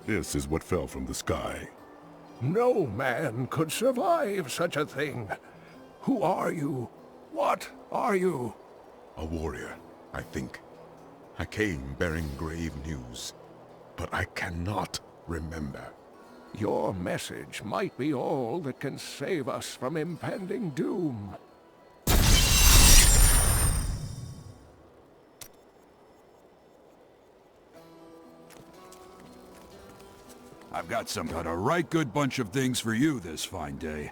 This is what fell from the sky. No man could survive such a thing. Who are you? What are you? A warrior, I think. I came bearing grave news, but I cannot remember. Your message might be all that can save us from impending doom. I've got a right good bunch of things for you this fine day.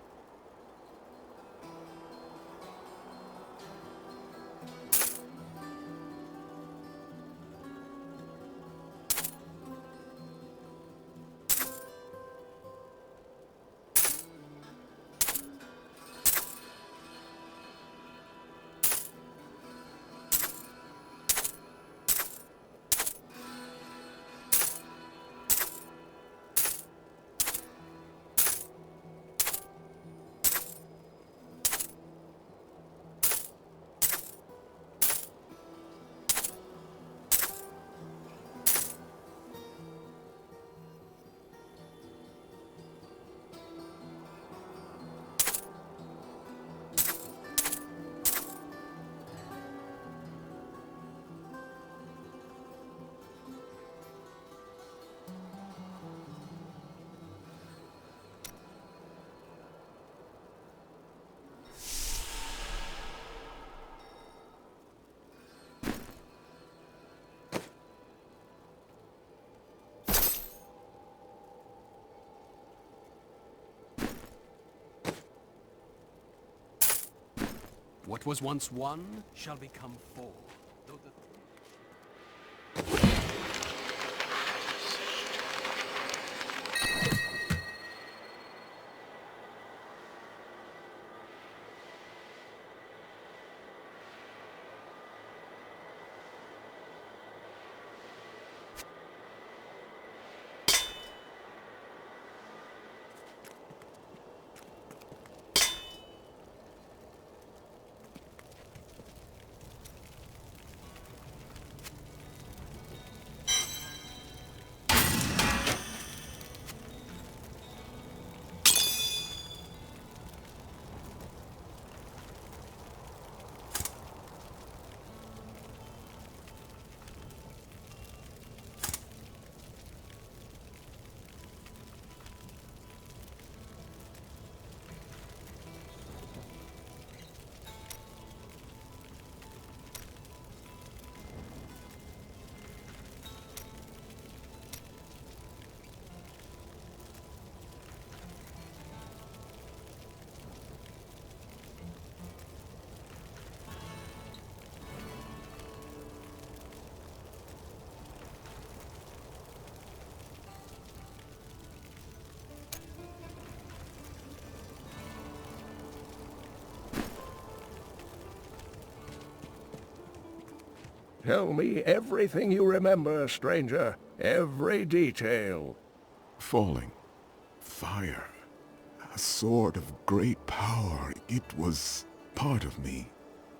What was once one shall become four. Though the Tell me everything you remember, stranger. Every detail. Falling. Fire. A sword of great power. It was part of me.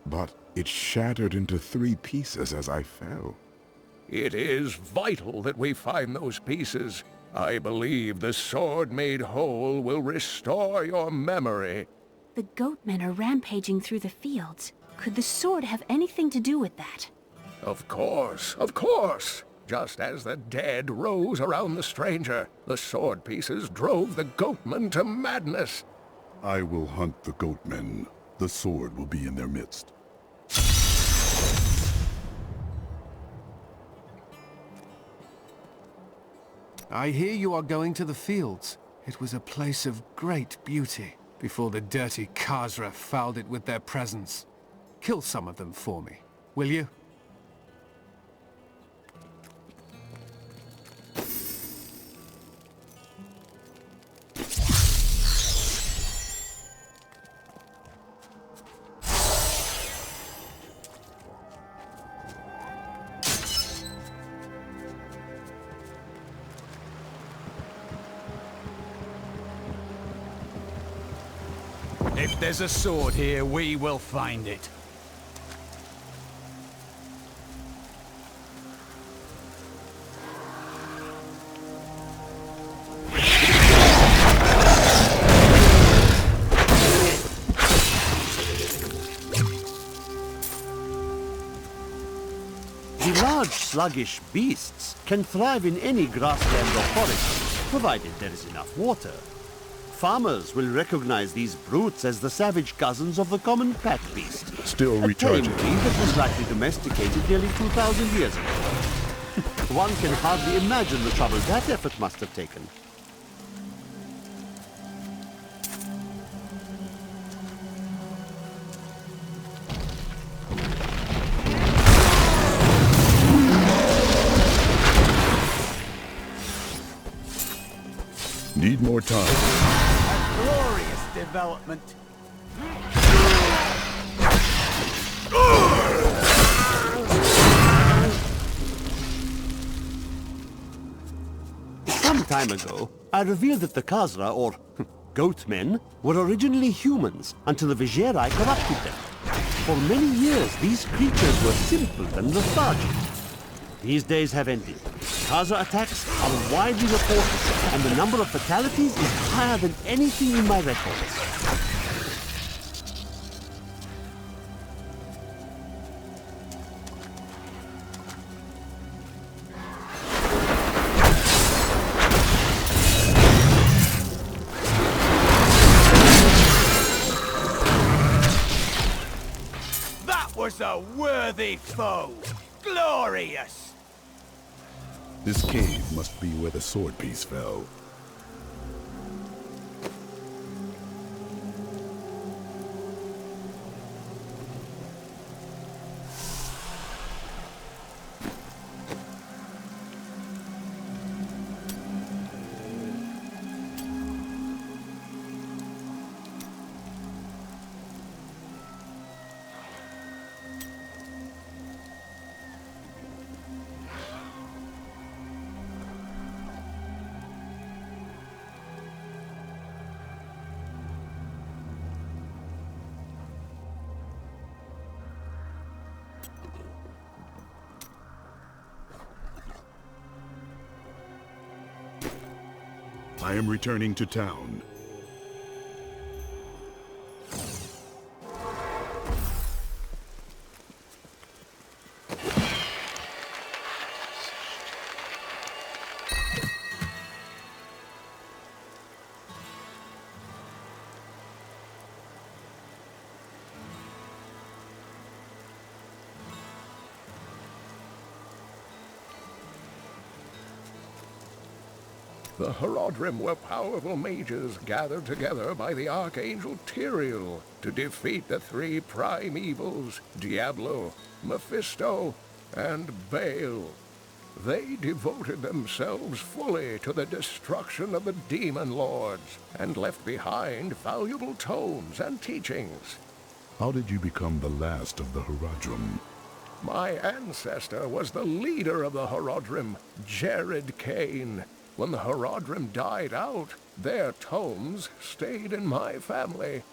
But it shattered into 3 pieces as I fell. It is vital that we find those pieces. I believe the sword made whole will restore your memory. The goatmen are rampaging through the fields. Could the sword have anything to do with that? Of course, of course. Just as the dead rose around the stranger, the sword pieces drove the goatmen to madness. I will hunt the goatmen. The sword will be in their midst. I hear you are going to the fields. It was a place of great beauty before the dirty Khazra fouled it with their presence. Kill some of them for me, will you? If there's a sword here, we will find it. sluggish beasts can thrive in any grassland or forest, provided there is enough water. Farmers will recognize these brutes as the savage cousins of the common pack beast. Still A tame recharging. breed that was likely domesticated nearly 2,000 years ago. One can hardly imagine the trouble that effort must have taken. Need more time. A glorious development. Some time ago, I revealed that the Khazra, or goatmen, were originally humans until the Vigerai corrupted them. For many years, these creatures were simple and lethargic. These days have ended. Khazra attacks are widely reported, and the number of fatalities is higher than anything in my records. That was a worthy foe. Glorious. This cave must be where the sword piece fell. I am returning to town. The Horodrim were powerful mages gathered together by the Archangel Tyrael to defeat the three prime evils, Diablo, Mephisto, and Baal. They devoted themselves fully to the destruction of the demon lords and left behind valuable tomes and teachings. How did you become the last of the Horodrim? My ancestor was the leader of the Horodrim, Jared Kane. When the Horodrim died out, their tomes stayed in my family.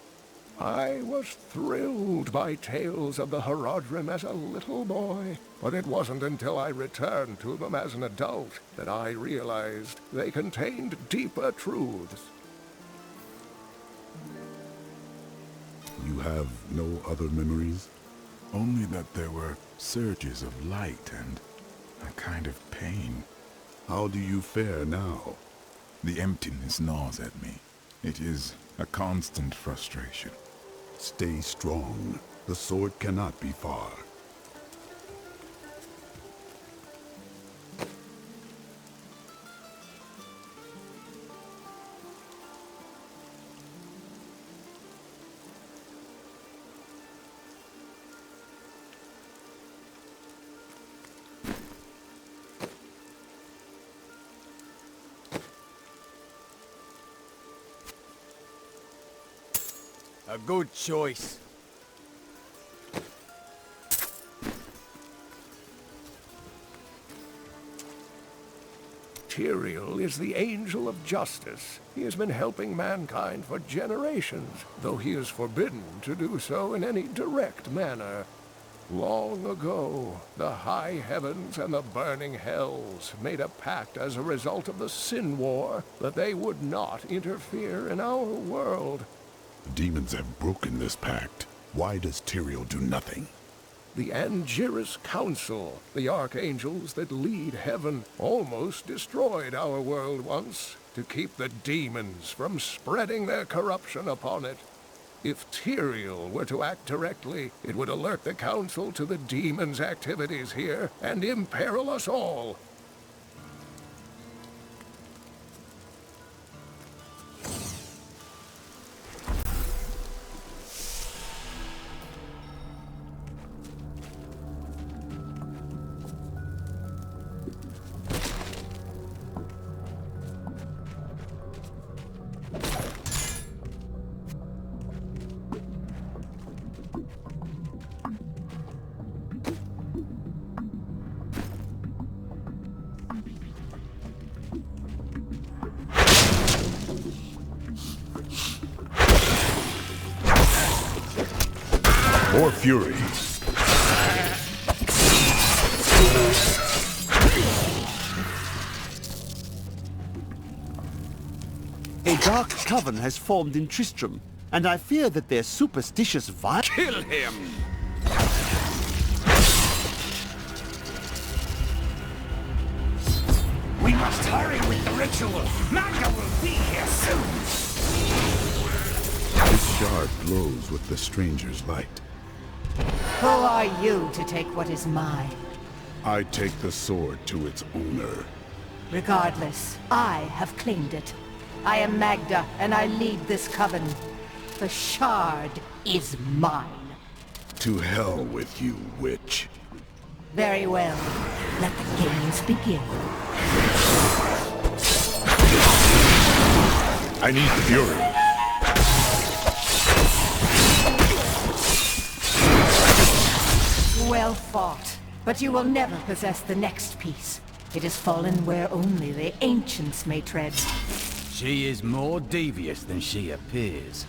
I was thrilled by tales of the Horodrim as a little boy, but it wasn't until I returned to them as an adult that I realized they contained deeper truths. You have no other memories? Only that there were surges of light and a kind of pain. How do you fare now? The emptiness gnaws at me. It is a constant frustration. Stay strong. The sword cannot be far. A good choice. Tyrael is the angel of justice. He has been helping mankind for generations, though he is forbidden to do so in any direct manner. Long ago, the high heavens and the burning hells made a pact as a result of the Sin War that they would not interfere in our world. The demons have broken this pact. Why does Tyrael do nothing? The Angiris Council, the archangels that lead heaven, almost destroyed our world once to keep the demons from spreading their corruption upon it. If Tyrael were to act directly, it would alert the Council to the demons' activities here and imperil us all. More fury. A dark coven has formed in Tristram, and I fear that their superstitious violence... Kill him! We must hurry with the ritual. Magda will be here soon. This shard glows with the stranger's light. Who are you to take what is mine? I take the sword to its owner. Regardless, I have claimed it. I am Magda, and I lead this coven. The shard is mine. To hell with you, witch. Very well. Let the games begin. I need fury. Well fought. But you will never possess the next piece. It has fallen where only the ancients may tread. She is more devious than she appears.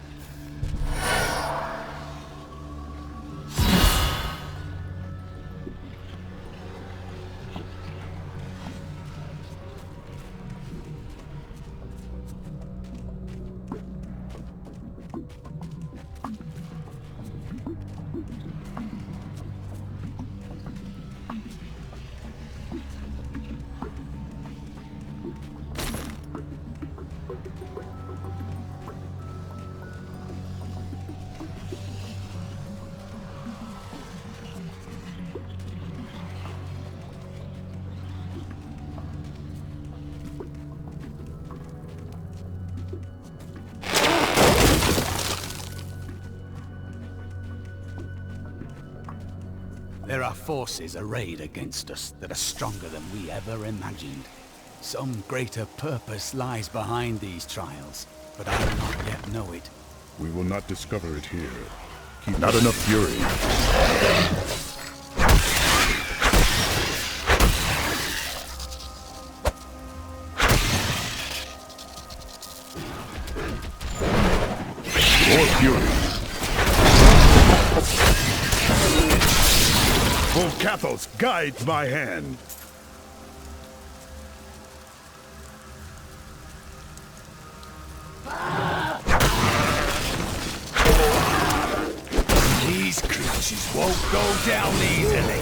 There are forces arrayed against us that are stronger than we ever imagined. Some greater purpose lies behind these trials, but I do not yet know it. We will not discover it here. Keep not enough fury. More fury. Volcathos guides my hand. These creatures won't go down easily.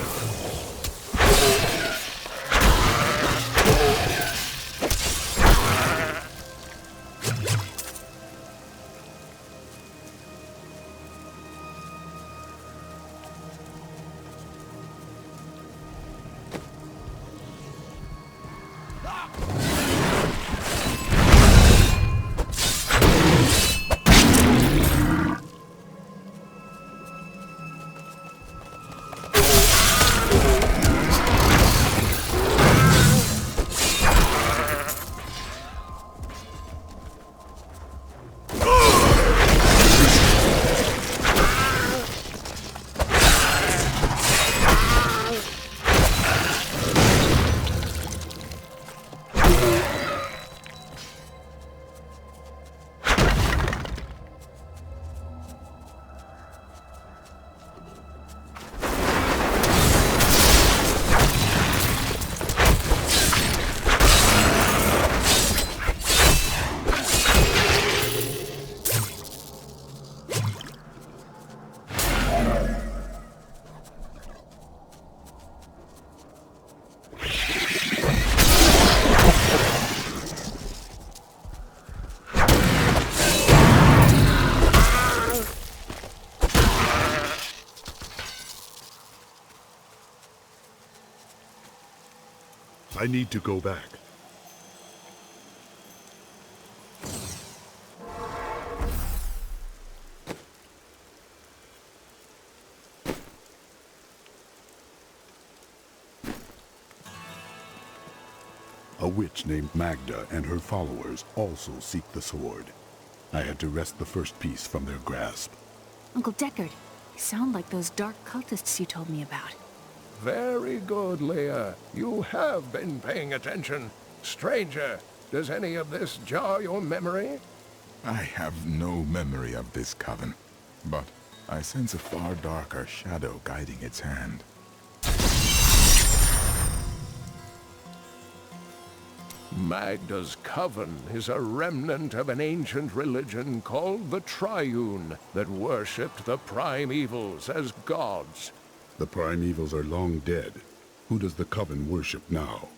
need to go back. A witch named Magda and her followers also seek the sword. I had to wrest the first piece from their grasp. Uncle Deckard, you sound like those dark cultists you told me about. Very good, Leah. You have been paying attention. Stranger, does any of this jar your memory? I have no memory of this coven, but I sense a far darker shadow guiding its hand. Magda's coven is a remnant of an ancient religion called the Triune that worshipped the primevals as gods. The primevals are long dead. Who does the coven worship now?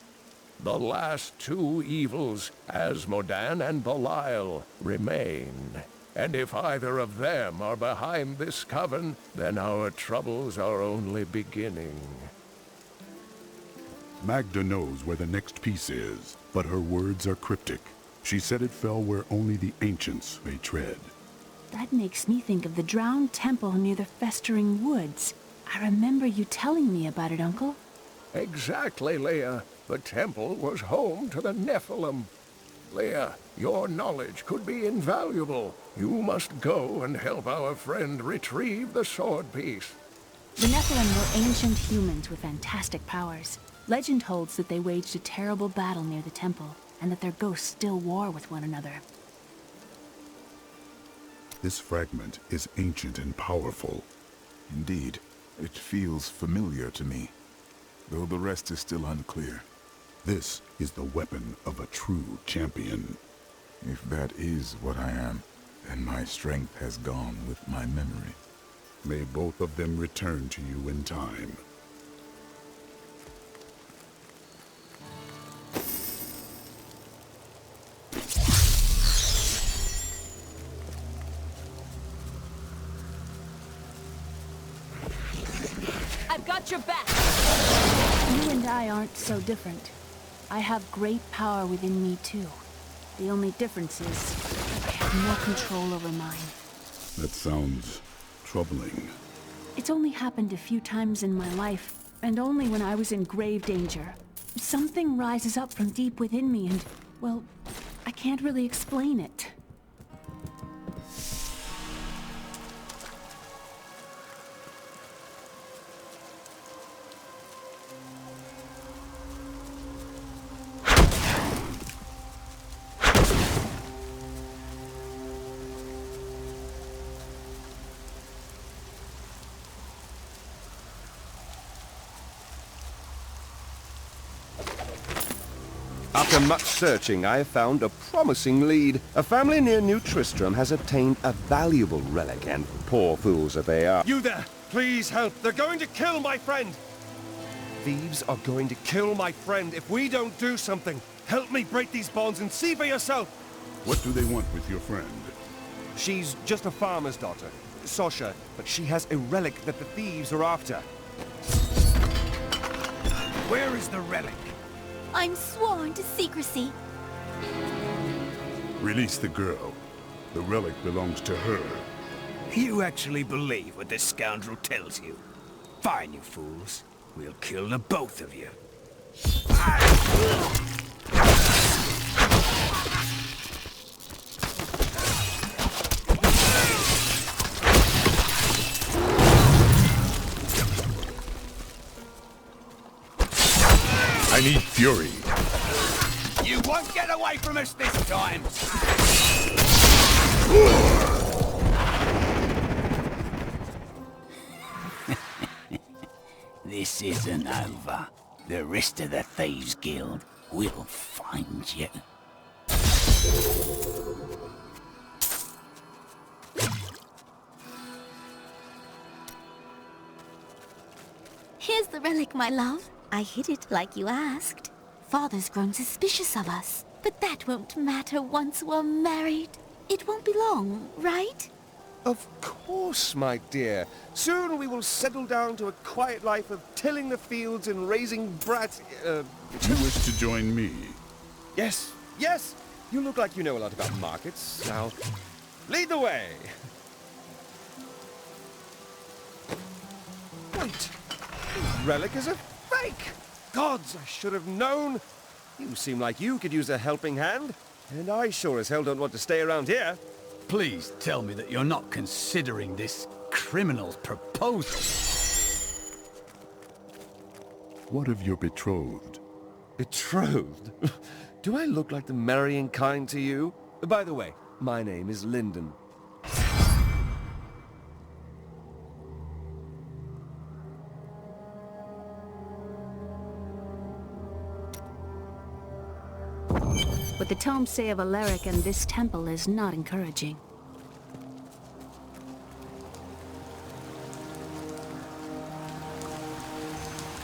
The last two evils, Asmodan and Belial, remain. And if either of them are behind this coven, then our troubles are only beginning. Magda knows where the next piece is, but her words are cryptic. She said it fell where only the ancients may tread. That makes me think of the drowned temple near the festering woods. I remember you telling me about it, Uncle. Exactly, Leah. The temple was home to the Nephilim. Leah, your knowledge could be invaluable. You must go and help our friend retrieve the sword piece. The Nephilim were ancient humans with fantastic powers. Legend holds that they waged a terrible battle near the temple, and that their ghosts still war with one another. This fragment is ancient and powerful. Indeed, it feels familiar to me, though the rest is still unclear. This is the weapon of a true champion. If that is what I am, then my strength has gone with my memory. May both of them return to you in time. I've got your back! You and I aren't so different. I have great power within me, too. The only difference is, I have no control over mine. That sounds troubling. It's only happened a few times in my life, and only when I was in grave danger. Something rises up from deep within me and, well, I can't really explain it. After much searching, I have found a promising lead. A family near New Tristram has obtained a valuable relic, and poor fools that they are. You there! Please help! They're going to kill my friend! Thieves are going to kill my friend if we don't do something. Help me break these bonds and see for yourself! What do they want with your friend? She's just a farmer's daughter, Sasha, but she has a relic that the thieves are after. Where is the relic? I'm sworn to secrecy. Release the girl. The relic belongs to her. You actually believe what this scoundrel tells you? Fine, you fools. We'll kill the both of you. I need fury. You won't get away from us this time! This isn't over. The rest of the Thieves Guild will find you. Here's the relic, my love. I hid it like you asked. Father's grown suspicious of us, but that won't matter once we're married. It won't be long, right? Of course, my dear. Soon we will settle down to a quiet life of tilling the fields and raising brats. You wish to join me? Yes, yes! You look like you know a lot about markets. Now, lead the way! Wait! The relic is a fake! Gods, I should have known! You seem like you could use a helping hand, and I sure as hell don't want to stay around here. Please tell me that you're not considering this criminal's proposal. What of your betrothed? Betrothed? Do I look like the marrying kind to you? By the way, my name is Lyndon. What the tomes say of Alaric and this temple is not encouraging.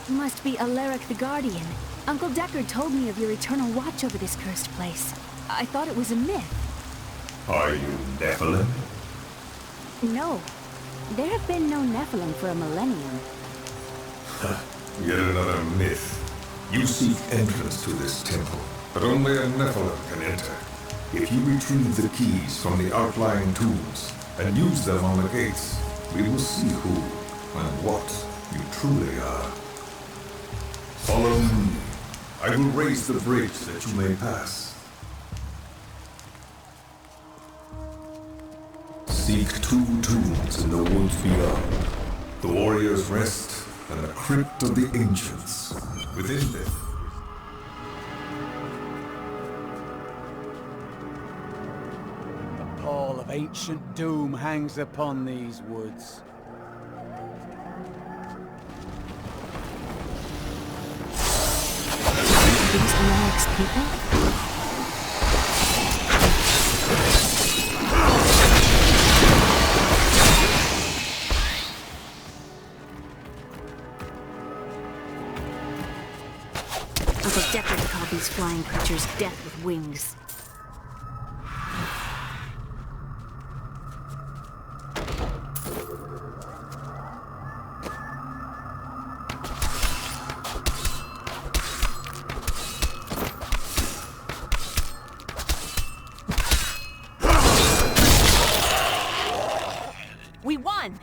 Must be Alaric the Guardian. Uncle Deckard told me of your eternal watch over this cursed place. I thought it was a myth. Are you Nephilim? No. There have been no Nephilim for a millennium. Yet another myth. You seek entrance to this temple, but only a Nephilim can enter. If you retrieve the keys from the outlying tombs and use them on the gates, we will see who and what you truly are. Follow me. I will raise the bridge that you may pass. Seek 2 tombs in the woods beyond. The warrior's rest and the crypt of the ancients. Within them. The pall of ancient doom hangs upon these woods. These Alaric's people? Uncle Deckard called these flying creatures death with wings. We won!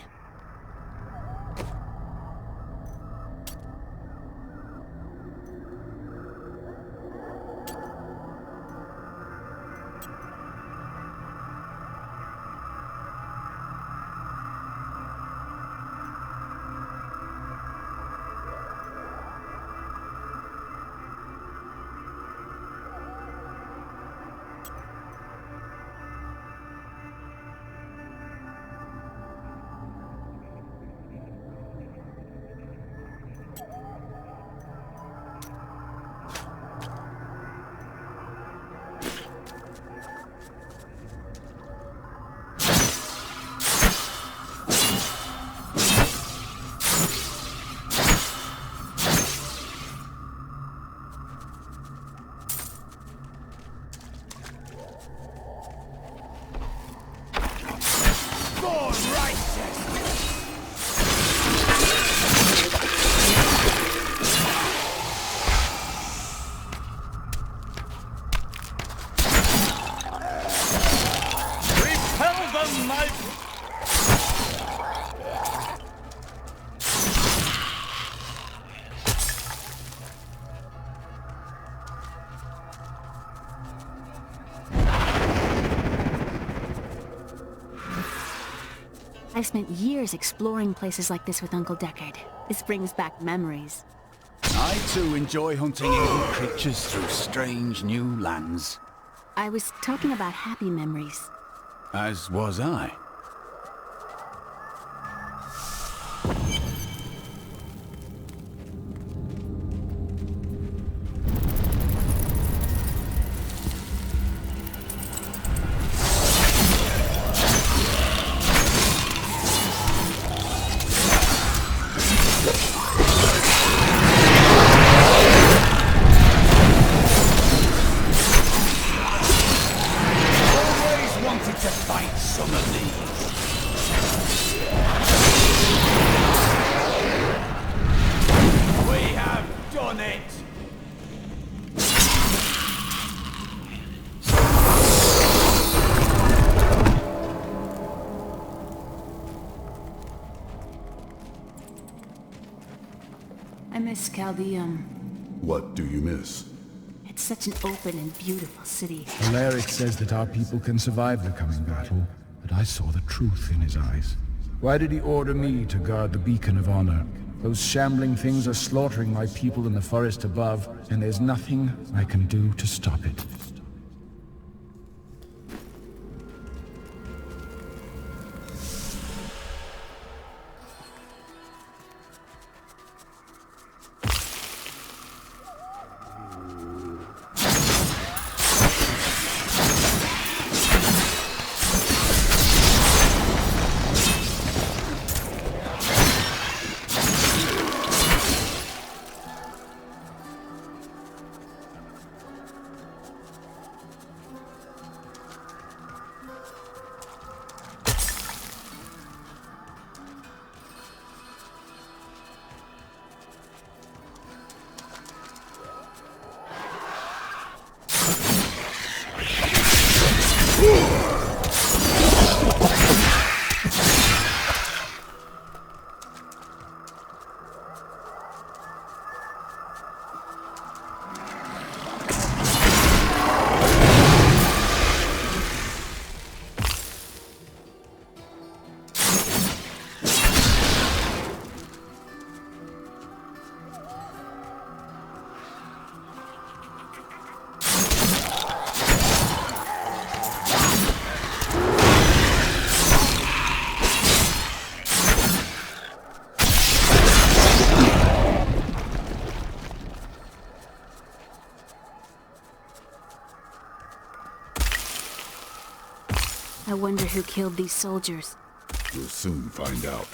I've spent years exploring places like this with Uncle Deckard. This brings back memories. I too enjoy hunting evil creatures through strange new lands. I was talking about happy memories. As was I. Always wanted to fight some of these. Chaldeum. What do you miss? It's such an open and beautiful city. Alaric says that our people can survive the coming battle, but I saw the truth in his eyes. Why did he order me to guard the beacon of honor? Those shambling things are slaughtering my people in the forest above, and there's nothing I can do to stop it. I wonder who killed these soldiers. You'll soon find out.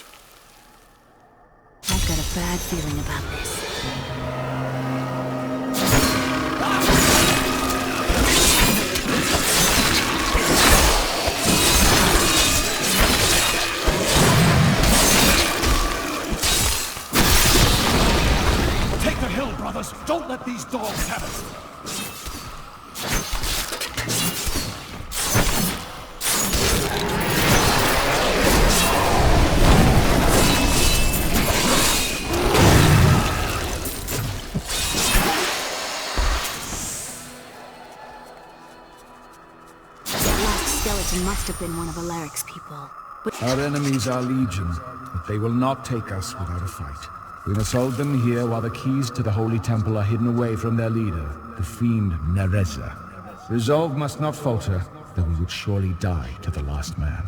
I've got a bad feeling about this. Take the hill, brothers! Don't let these dogs have it! Must have been one of Alaric's people. But our enemies are legion, but they will not take us without a fight. We must hold them here while the keys to the Holy Temple are hidden away from their leader, the fiend Nereza. Resolve must not falter, though we would surely die to the last man.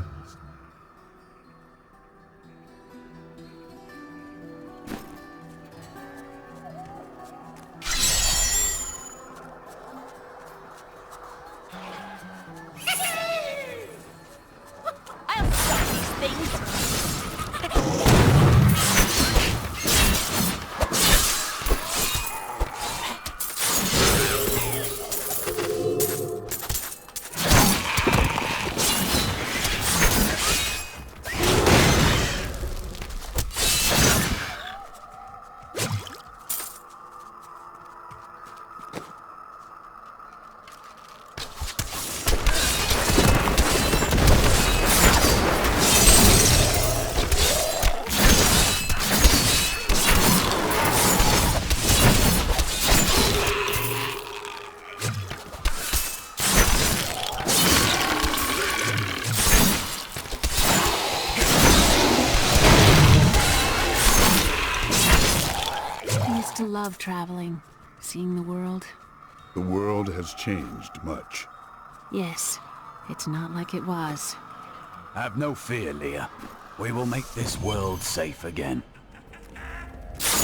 love traveling, seeing the world. The world has changed much. Yes, it's not like it was. Have no fear, Leah. We will make this world safe again. It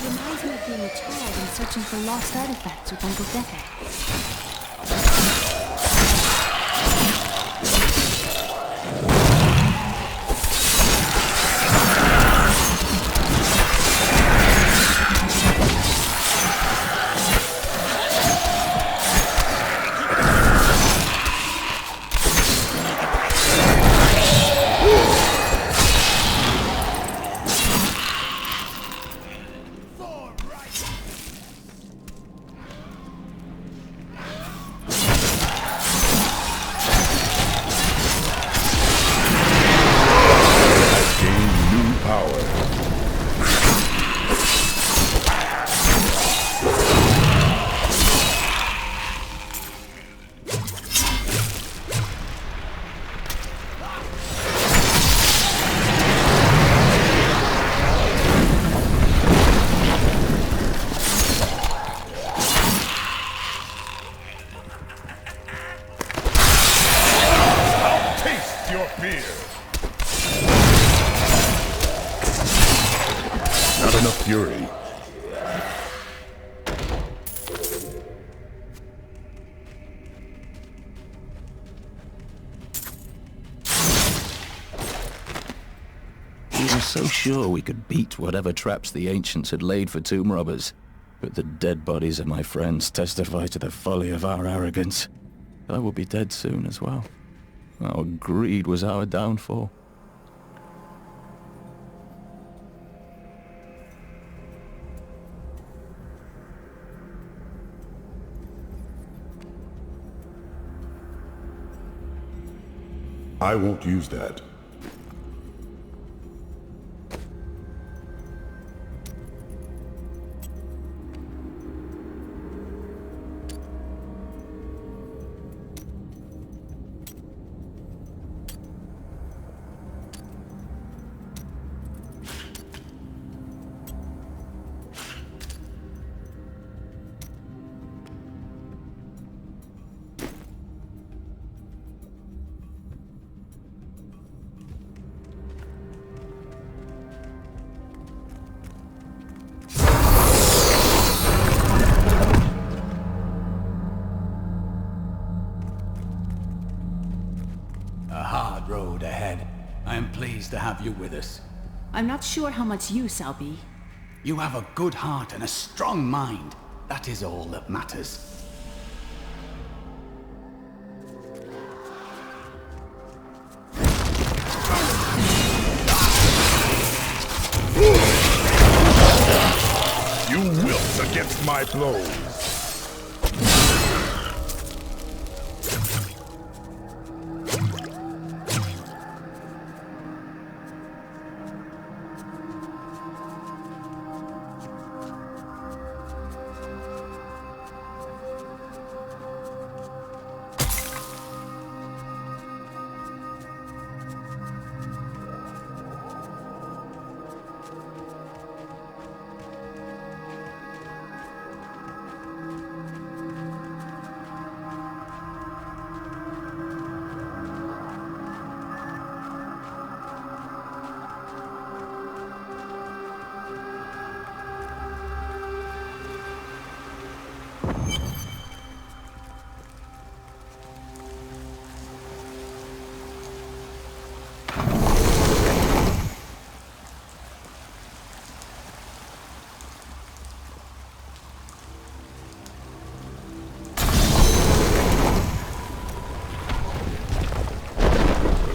reminds me of being a child and searching for lost artifacts with Uncle Decker. fury. We were so sure we could beat whatever traps the ancients had laid for tomb robbers. But the dead bodies of my friends testify to the folly of our arrogance. I will be dead soon as well. Our greed was our downfall. I won't use that. Road ahead. I am pleased to have you with us. I'm not sure how much use I'll be. You have a good heart and a strong mind. That is all that matters. You wilt against my blows.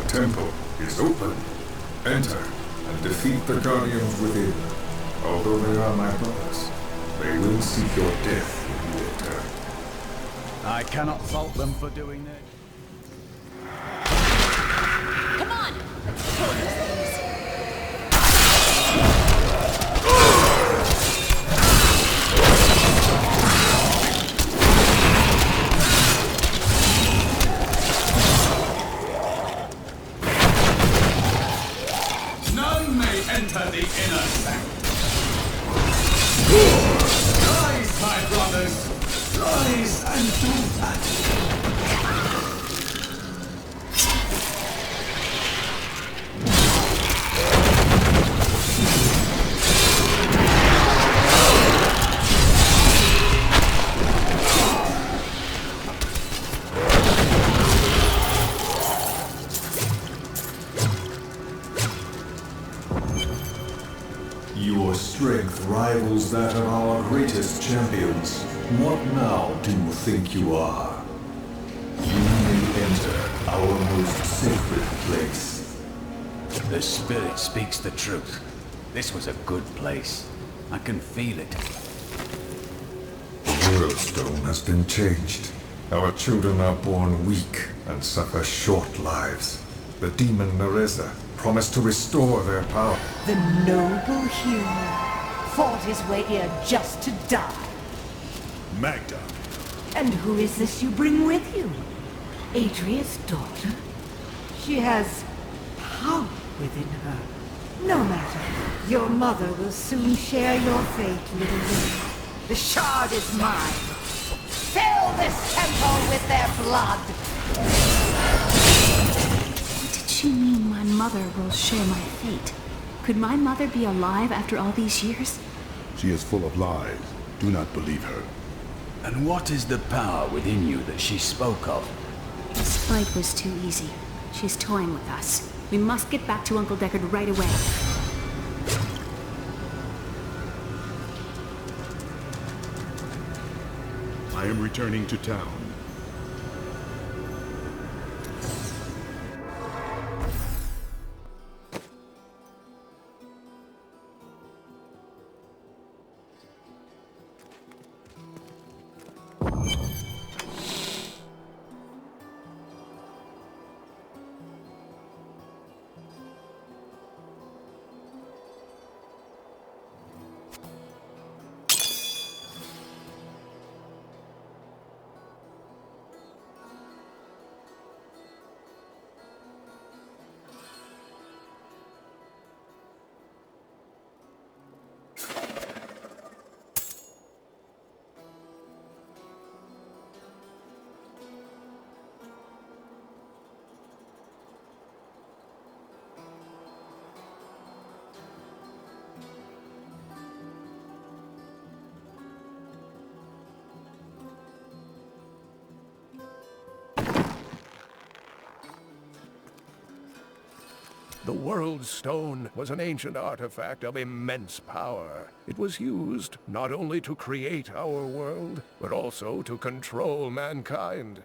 Temple is open. Enter and defeat the guardians within. Although they are my brothers, they will seek your death if you enter. I cannot fault them for doing it. Come on! Let's kill these things. None may enter the inner sanctum. Rise, my brothers! Rise and do that! Your strength rivals that of our greatest champions. What now do you think you are? You may enter our most sacred place. The spirit speaks the truth. This was a good place. I can feel it. The world stone has been changed. Our children are born weak and suffer short lives. The demon Nereza promised to restore their power. The noble hero fought his way here just to die. Magda. And who is this you bring with you? Adria's daughter? She has power within her. No matter. Your mother will soon share your fate, little one. The shard is mine. Fill this temple with their blood! Did she mean my mother will share my fate? Could my mother be alive after all these years? She is full of lies. Do not believe her. And what is the power within you that she spoke of? This fight was too easy. She's toying with us. We must get back to Uncle Deckard right away. I am returning to town. The World Stone was an ancient artifact of immense power. It was used not only to create our world, but also to control mankind.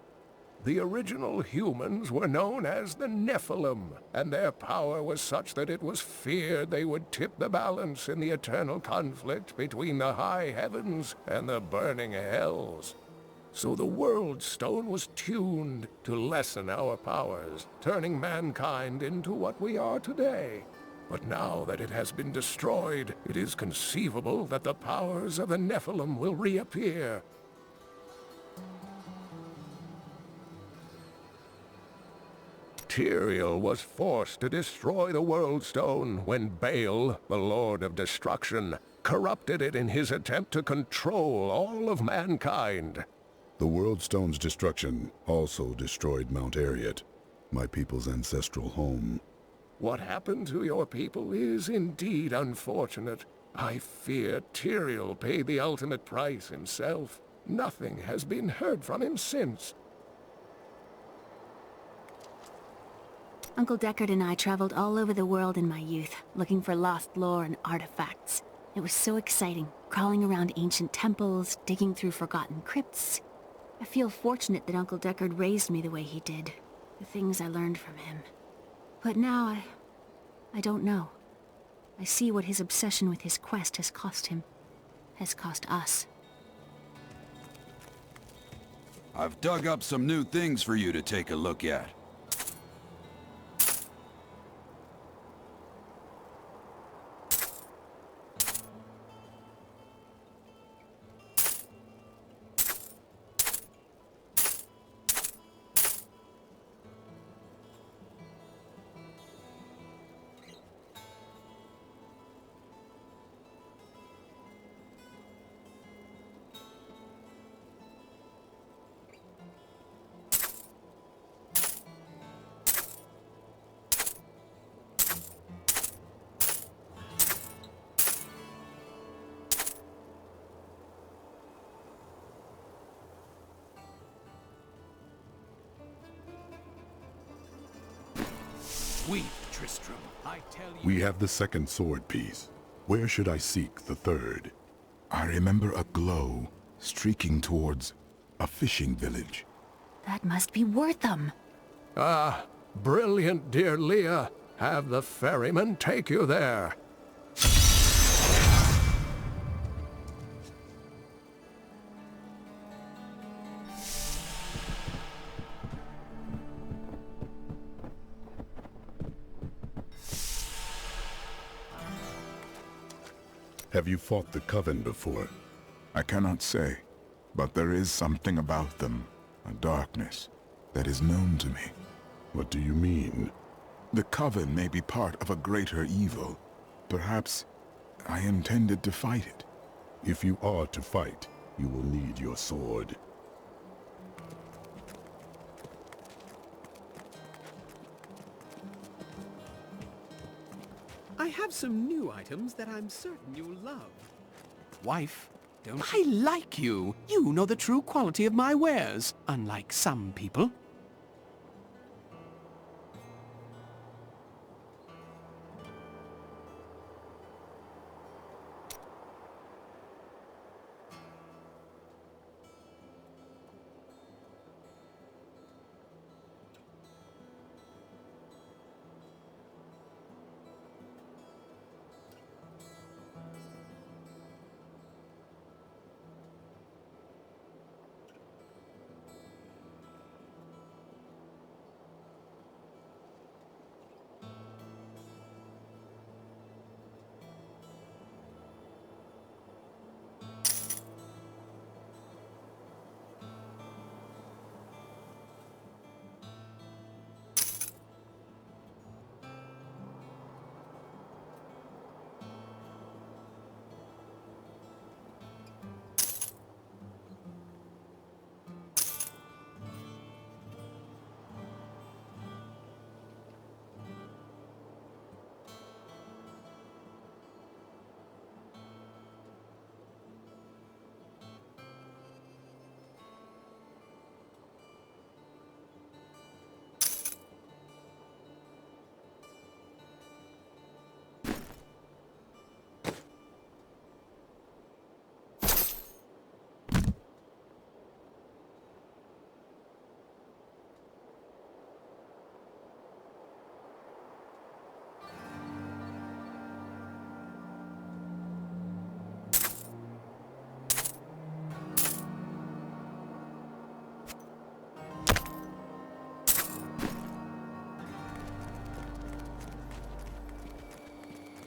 The original humans were known as the Nephilim, and their power was such that it was feared they would tip the balance in the eternal conflict between the high heavens and the burning hells. So the World Stone was tuned to lessen our powers, turning mankind into what we are today. But now that it has been destroyed, it is conceivable that the powers of the Nephilim will reappear. Tyrael was forced to destroy the World Stone when Baal, the Lord of Destruction, corrupted it in his attempt to control all of mankind. The World Stone's destruction also destroyed Mount Ariat, my people's ancestral home. What happened to your people is indeed unfortunate. I fear Tyrael paid the ultimate price himself. Nothing has been heard from him since. Uncle Deckard and I traveled all over the world in my youth, looking for lost lore and artifacts. It was so exciting, crawling around ancient temples, digging through forgotten crypts. I feel fortunate that Uncle Deckard raised me the way he did, the things I learned from him. But now I don't know. I see what his obsession with his quest has cost him, has cost us. I've dug up some new things for you to take a look at. Tristram, I tell you... We have the second sword piece. Where should I seek the third? I remember a glow streaking towards a fishing village. That must be Wortham. Ah, brilliant, dear Leah. Have the ferryman take you there. Have you fought the Coven before? I cannot say, but there is something about them, a darkness, that is known to me. What do you mean? The Coven may be part of a greater evil. Perhaps I intended to fight it. If you are to fight, you will need your sword. I have some new items that I'm certain you'll love. wife. Don't I like you? You know the true quality of my wares, unlike some people.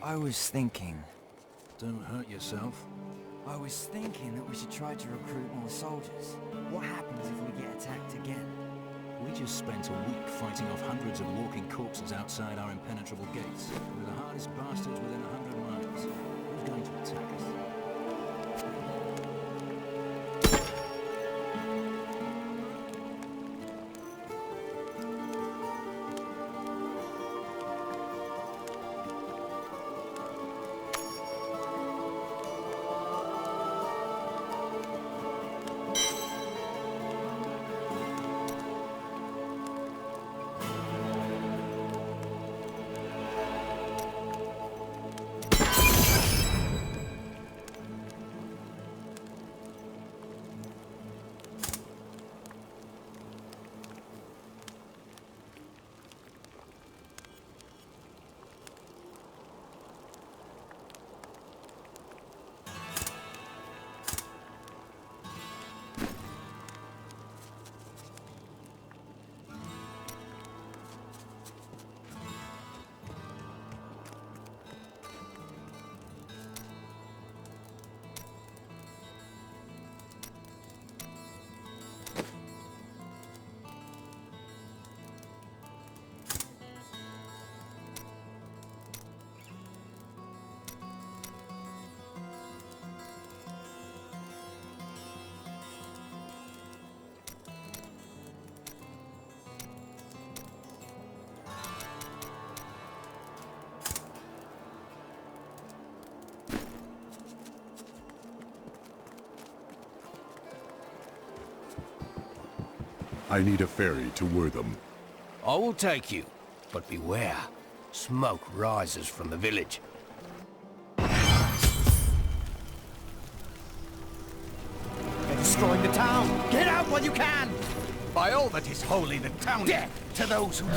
I was thinking... Don't hurt yourself. I was thinking that we should try to recruit more soldiers. What happens if we get attacked again? We just spent a week fighting off hundreds of walking corpses outside our impenetrable gates. We're the hardest bastards within 100 miles. Who's going to attack us? I need a ferry to Wortham. I will take you, but beware. Smoke rises from the village. They're destroying the town! Get out while you can! By all that is holy, the town... Death to those who...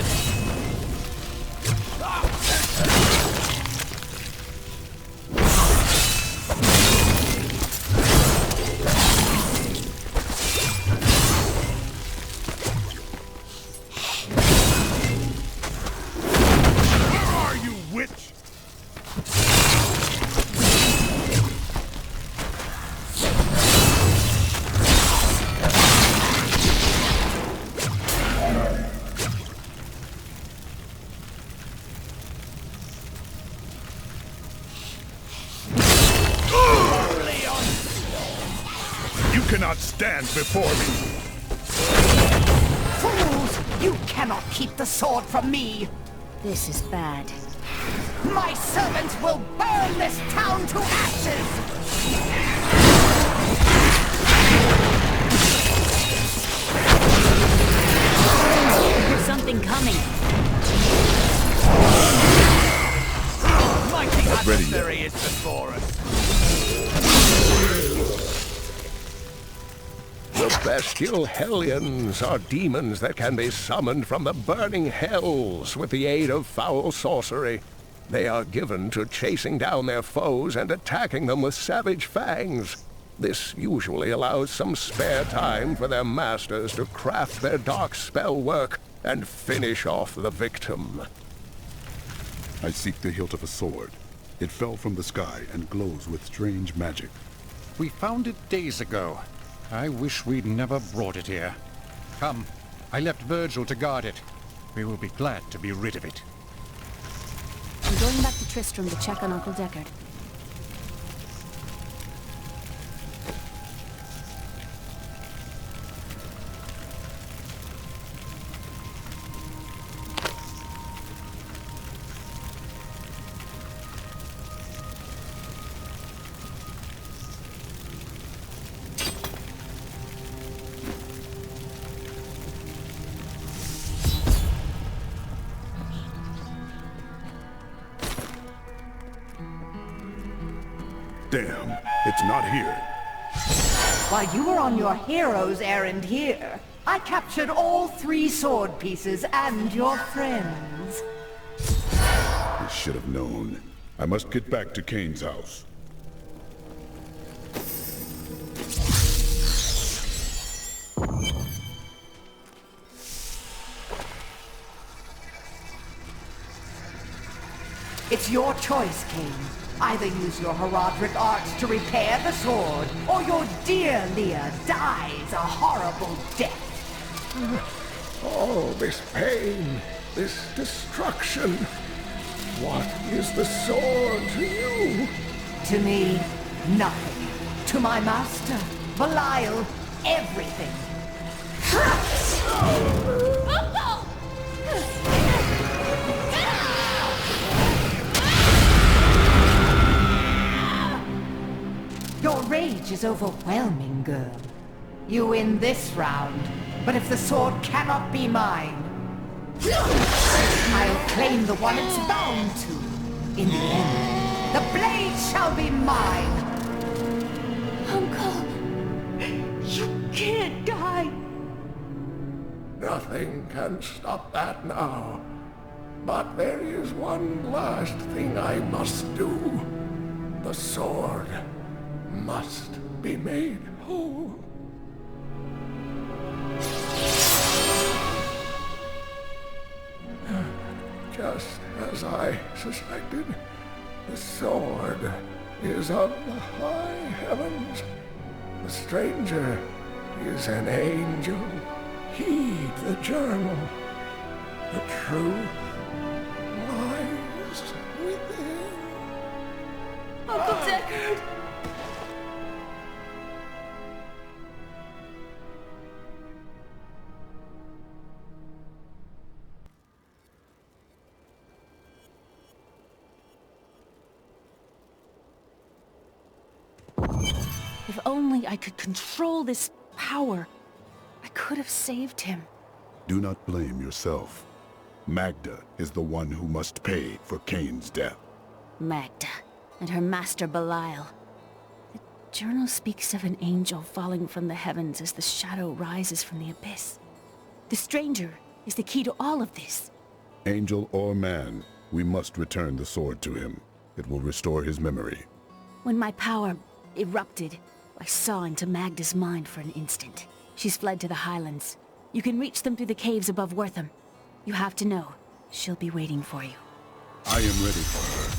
Cannot stand before me! Fools! You cannot keep the sword from me! This is bad. My servants will burn this town to ashes! bestial hellions are demons that can be summoned from the burning hells with the aid of foul sorcery. They are given to chasing down their foes and attacking them with savage fangs. This usually allows some spare time for their masters to craft their dark spell work and finish off the victim. I seek the hilt of a sword. It fell from the sky and glows with strange magic. We found it days ago. I wish we'd never brought it here. Come, I left Virgil to guard it. We will be glad to be rid of it. I'm going back to Tristram to check on Uncle Deckard. Damn, it's not here. While you were on your hero's errand here, I captured all 3 sword pieces and your friends. I should have known. I must get back to Kane's house. It's your choice, Kane. Either use your Herodric arts to repair the sword, or your dear Leah dies a horrible death. All this pain, this destruction. What is the sword to you? To me, nothing. To my master, Belial, everything. Your rage is overwhelming, girl. You win this round, but if the sword cannot be mine, I'll claim the one it's bound to. In the end, the blade shall be mine. Uncle, you can't die. Nothing can stop that now. But there is one last thing I must do. The sword must be made whole. Just as I suspected, the sword is of the high heavens. The stranger is an angel. Heed the journal. The truth lies within. Uncle Deckard! If only I could control this power, I could have saved him. Do not blame yourself. Magda is the one who must pay for Kane's death. Magda and her master Belial. The journal speaks of an angel falling from the heavens as the shadow rises from the abyss. The stranger is the key to all of this. Angel or man, we must return the sword to him. It will restore his memory. When my power erupted, I saw into Magda's mind for an instant. She's fled to the highlands. You can reach them through the caves above Wortham. You have to know, she'll be waiting for you. I am ready for her.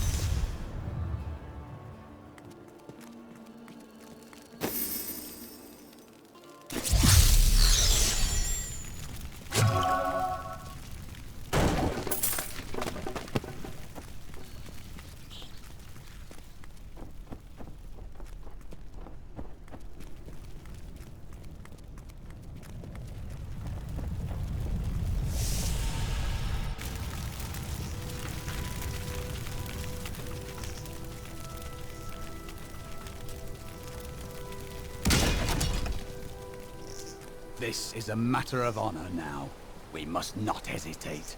This is a matter of honor now. We must not hesitate.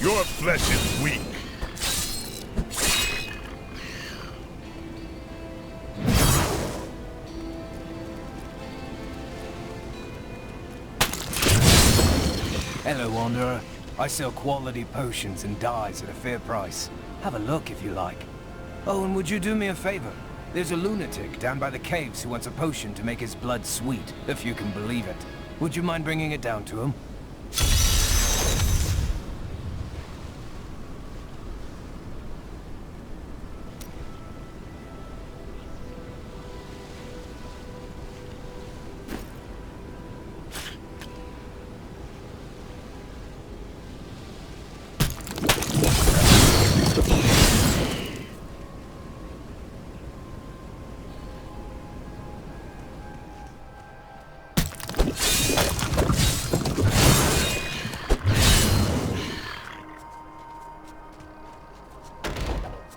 Your Your flesh is weak. Hello, Wanderer. I sell quality potions and dyes at a fair price. Have a look if you like. Oh, and would you do me a favor? There's a lunatic down by the caves who wants a potion to make his blood sweet, if you can believe it. Would you mind bringing it down to him?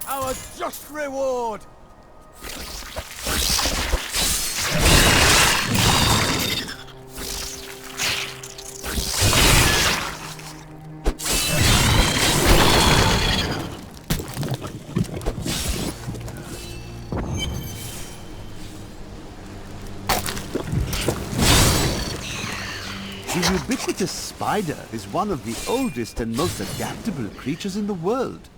Our just reward! The ubiquitous spider is one of the oldest and most adaptable creatures in the world.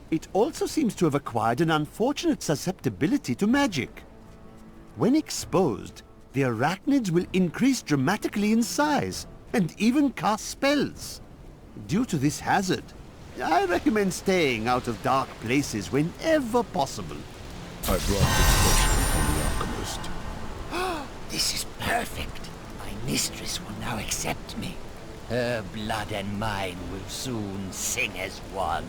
It also seems to have acquired an unfortunate susceptibility to magic. When exposed, the arachnids will increase dramatically in size, and even cast spells. Due to this hazard, I recommend staying out of dark places whenever possible. I brought this potion from the alchemist. This is perfect. My mistress will now accept me. Her blood and mine will soon sing as one.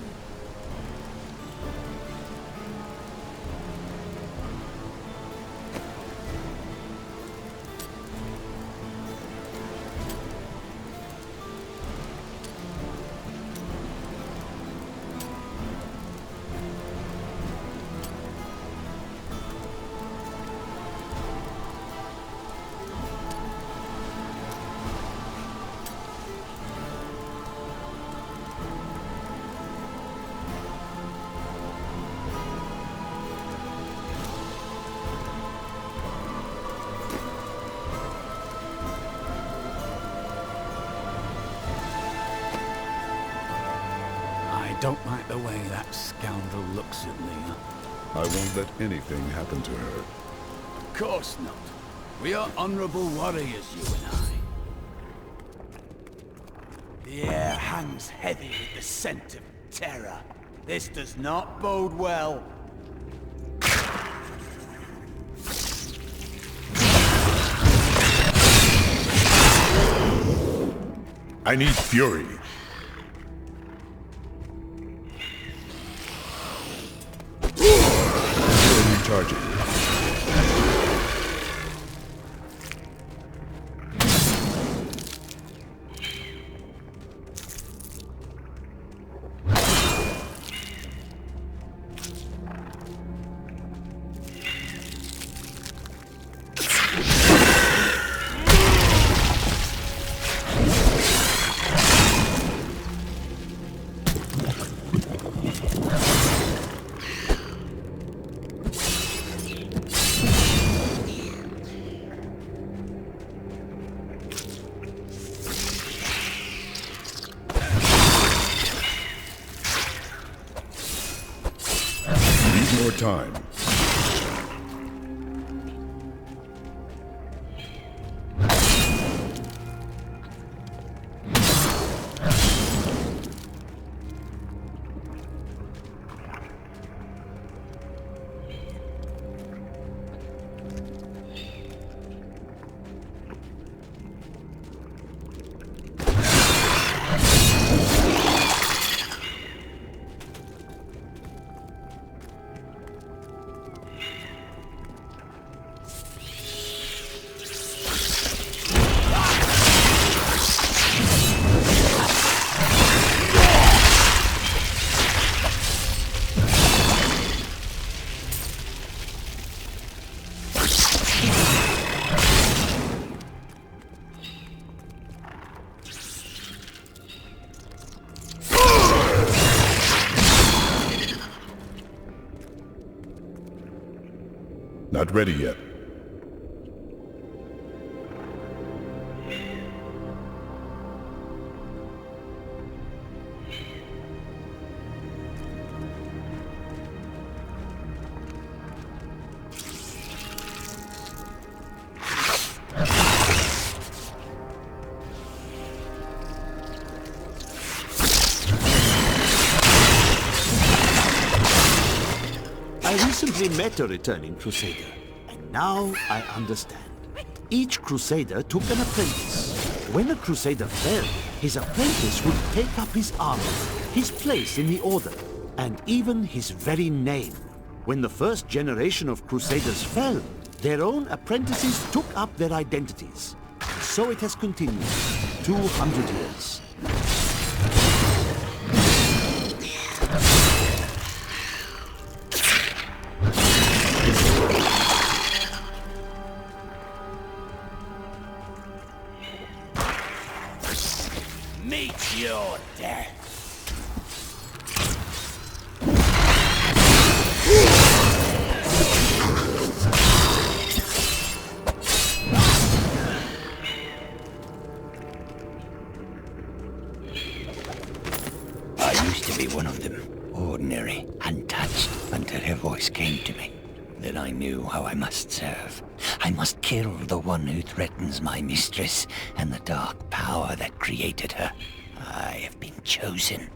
I don't like the way that scoundrel looks at me. I won't let anything happen to her. Of course not. We are honorable warriors, you and I. The air hangs heavy with the scent of terror. This does not bode well. I need fury. Recharging. More time. not ready yet. I recently met a returning Crusader, and now I understand. Each Crusader took an apprentice. When a Crusader fell, his apprentice would take up his armor, his place in the Order, and even his very name. When the first generation of Crusaders fell, their own apprentices took up their identities. And so it has continued, 200 years. Meet your death. I used to be one of them, ordinary, untouched, until her voice came to me. Then I knew how I must serve. I must kill the one who threatens my mistress and the dark power that created her. I have been chosen.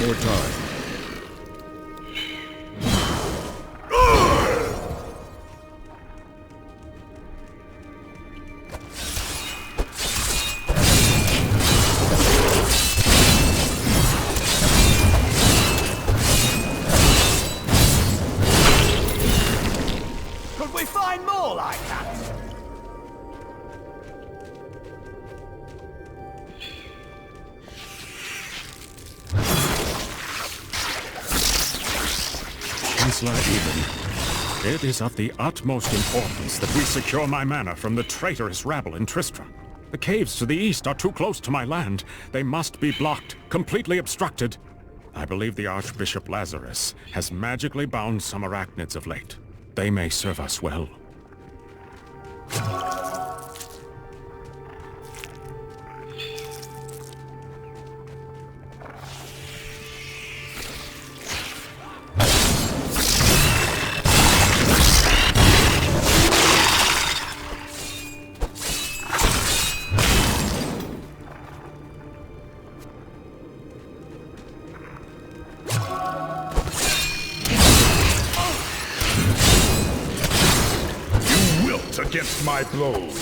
More time. Could we find more like that? Chancellor Eben, it is of the utmost importance that we secure my manor from the traitorous rabble in Tristram. The caves to the east are too close to my land. They must be blocked, completely obstructed. I believe the Archbishop Lazarus has magically bound some arachnids of late. They may serve us well. Against my blows.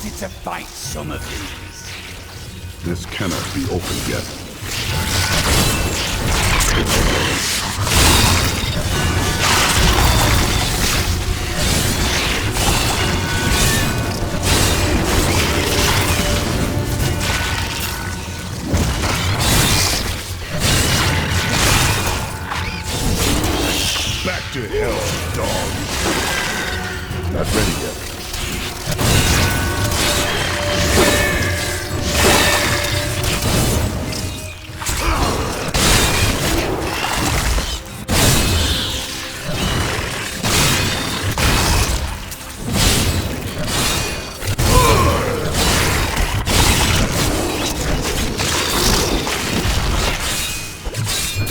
wanted to fight some of these. This cannot be opened yet. Back to hell, dog. Not ready yet.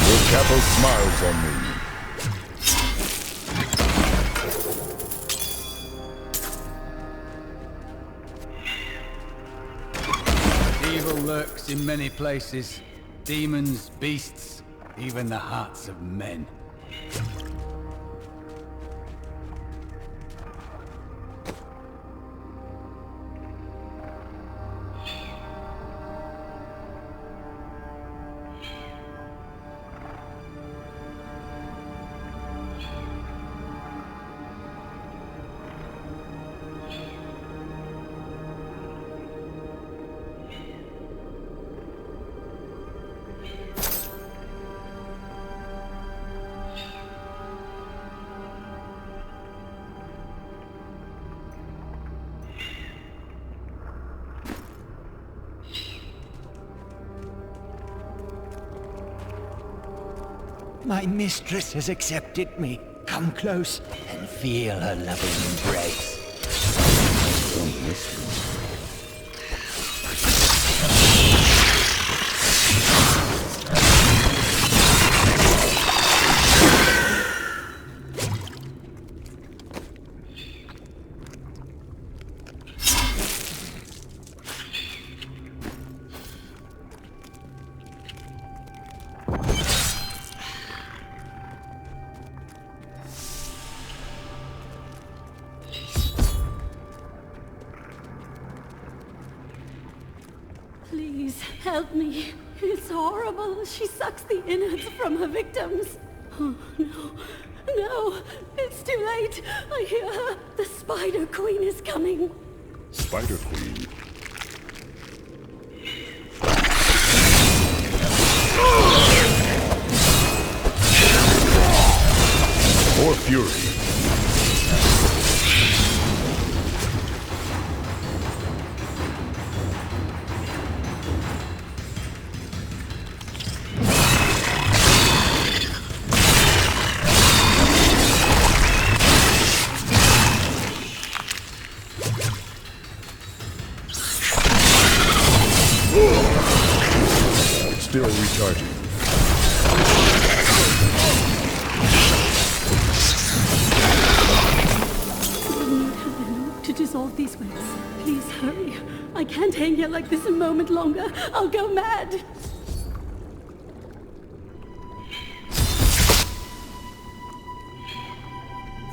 Your capo smiles on me. Evil lurks in many places. Demons, beasts, even the hearts of men. My mistress has accepted me. Come close and feel her loving embrace. Don't whisper. Please, help me. It's horrible. She sucks the innards from her victims. Oh, no. No. It's too late. I hear her. The Spider Queen is coming. Spider Queen. More fury. Still recharging. To dissolve these webs. Please hurry. I can't hang here like this a moment longer. I'll go mad.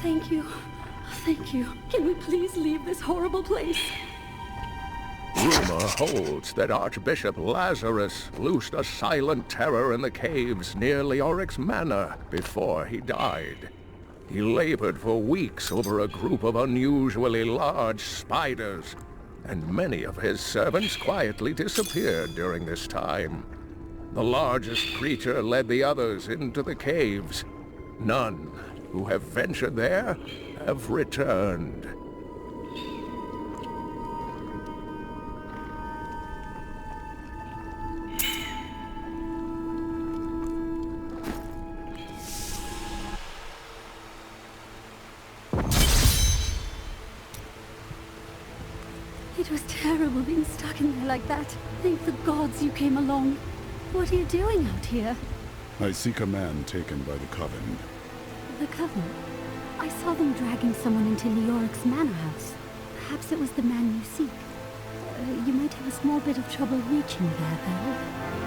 Thank you. Thank you. Can we please leave this horrible place? Rumor holds that Archbishop Lazarus loosed a silent terror in the caves near Leoric's manor before he died. He labored for weeks over a group of unusually large spiders, and many of his servants quietly disappeared during this time. The largest creature led the others into the caves. None who have ventured there have returned. It was terrible being stuck in there like that. Thank the gods you came along. What are you doing out here? I seek a man taken by the Coven. The Coven? I saw them dragging someone into Leoric's manor house. Perhaps it was the man you seek. You might have a small bit of trouble reaching there, though.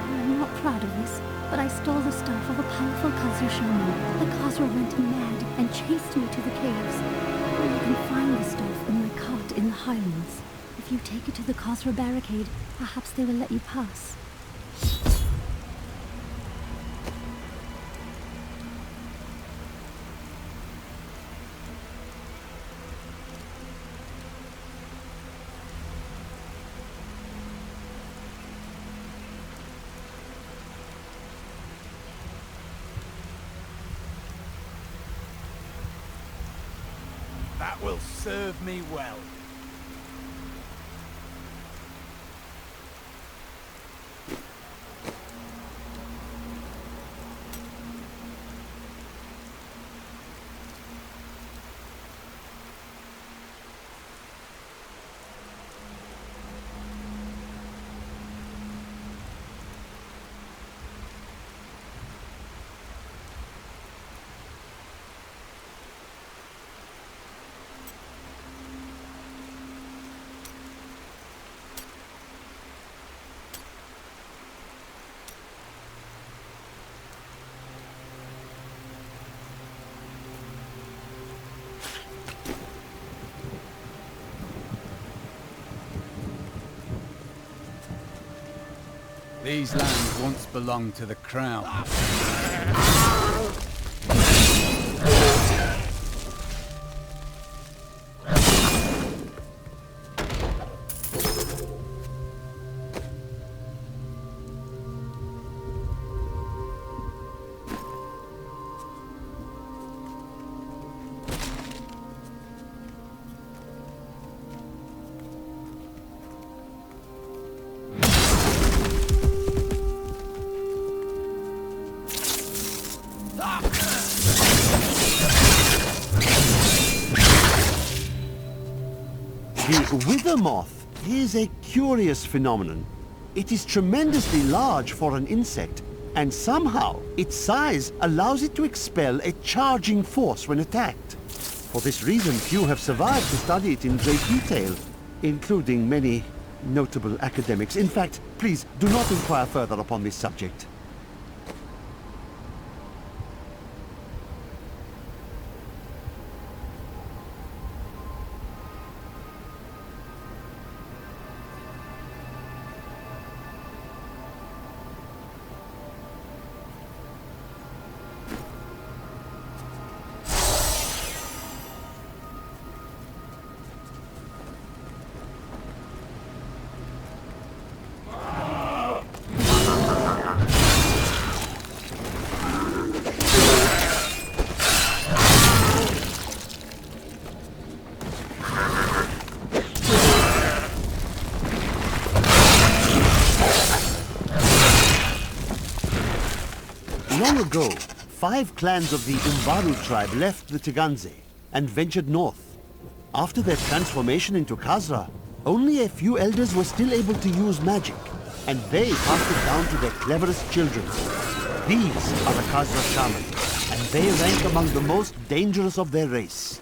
I'm not proud of this, but I stole the stuff of a powerful Khazra shaman. The Khazra went mad and chased me to the caves. You can find the stuff in my cart in the Highlands. If you take it to the Khazra barricade, perhaps they will let you pass. That will serve me well. These lands once belonged to the Crown. The wither moth is a curious phenomenon. It is tremendously large for an insect, and somehow its size allows it to expel a charging force when attacked. For this reason, few have survived to study it in great detail, including many notable academics. In fact, please do not inquire further upon this subject. Long ago, 5 clans of the Umbaru tribe left the Teganze and ventured north. After their transformation into Khazra, only a few elders were still able to use magic, and they passed it down to their cleverest children. These are the Khazra shamans, and they rank among the most dangerous of their race.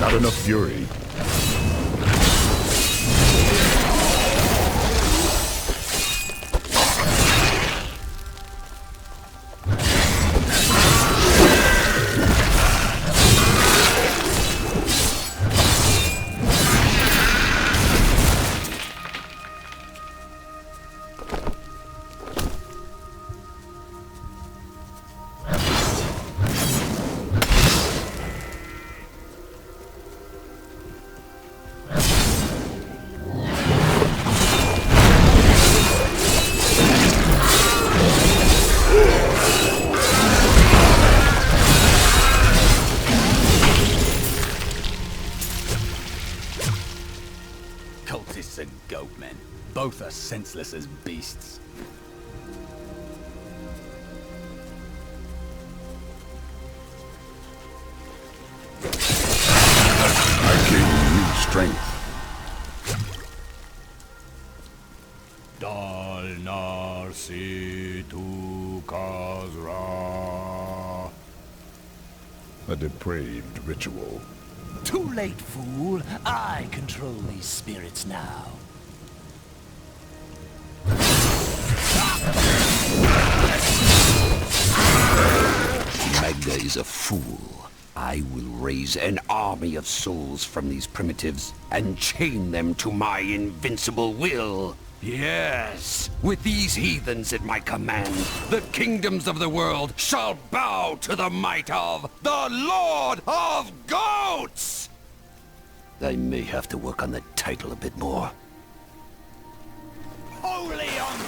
Not enough fury. Cultists and goatmen, both are senseless as beasts. I strength. Dal Narsi tu Khazra. A depraved ritual. Too late, fool. I control these spirits now. Magda is a fool. I will raise an army of souls from these primitives and chain them to my invincible will. Yes, with these heathens at my command, the kingdoms of the world shall bow to the might of the Lord of Goats! I may have to work on the title a bit more. Holy on...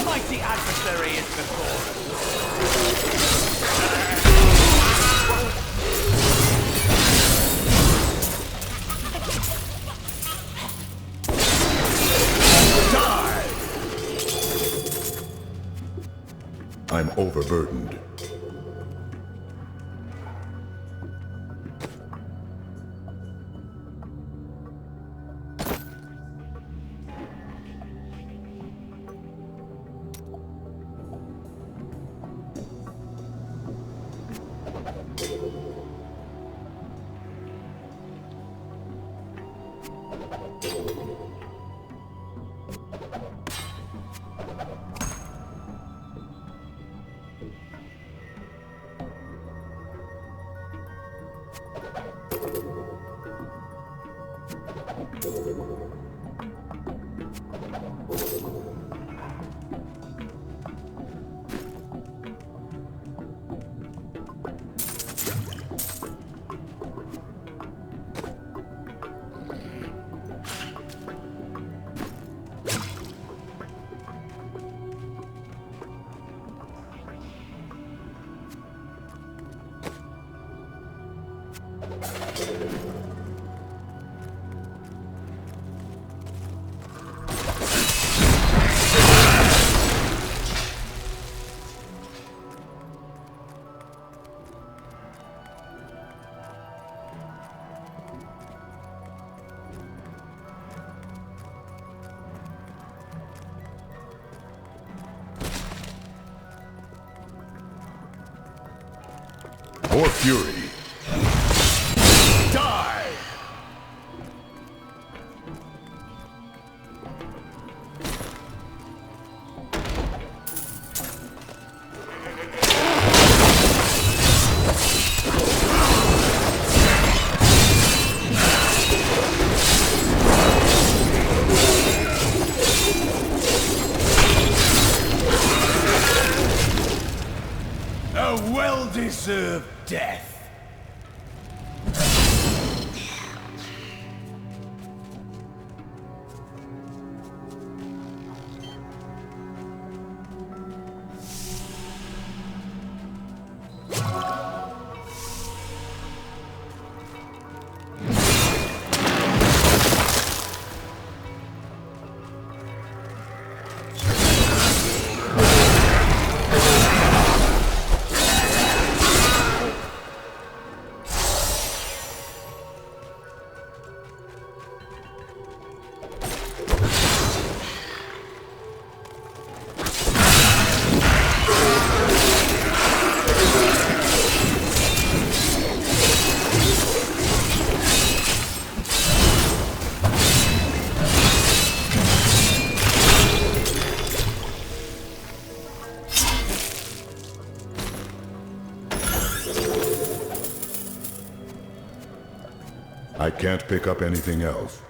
Mighty adversary is before us. I'm overburdened. More fury. Die! A well-deserved death. I can't pick up anything else.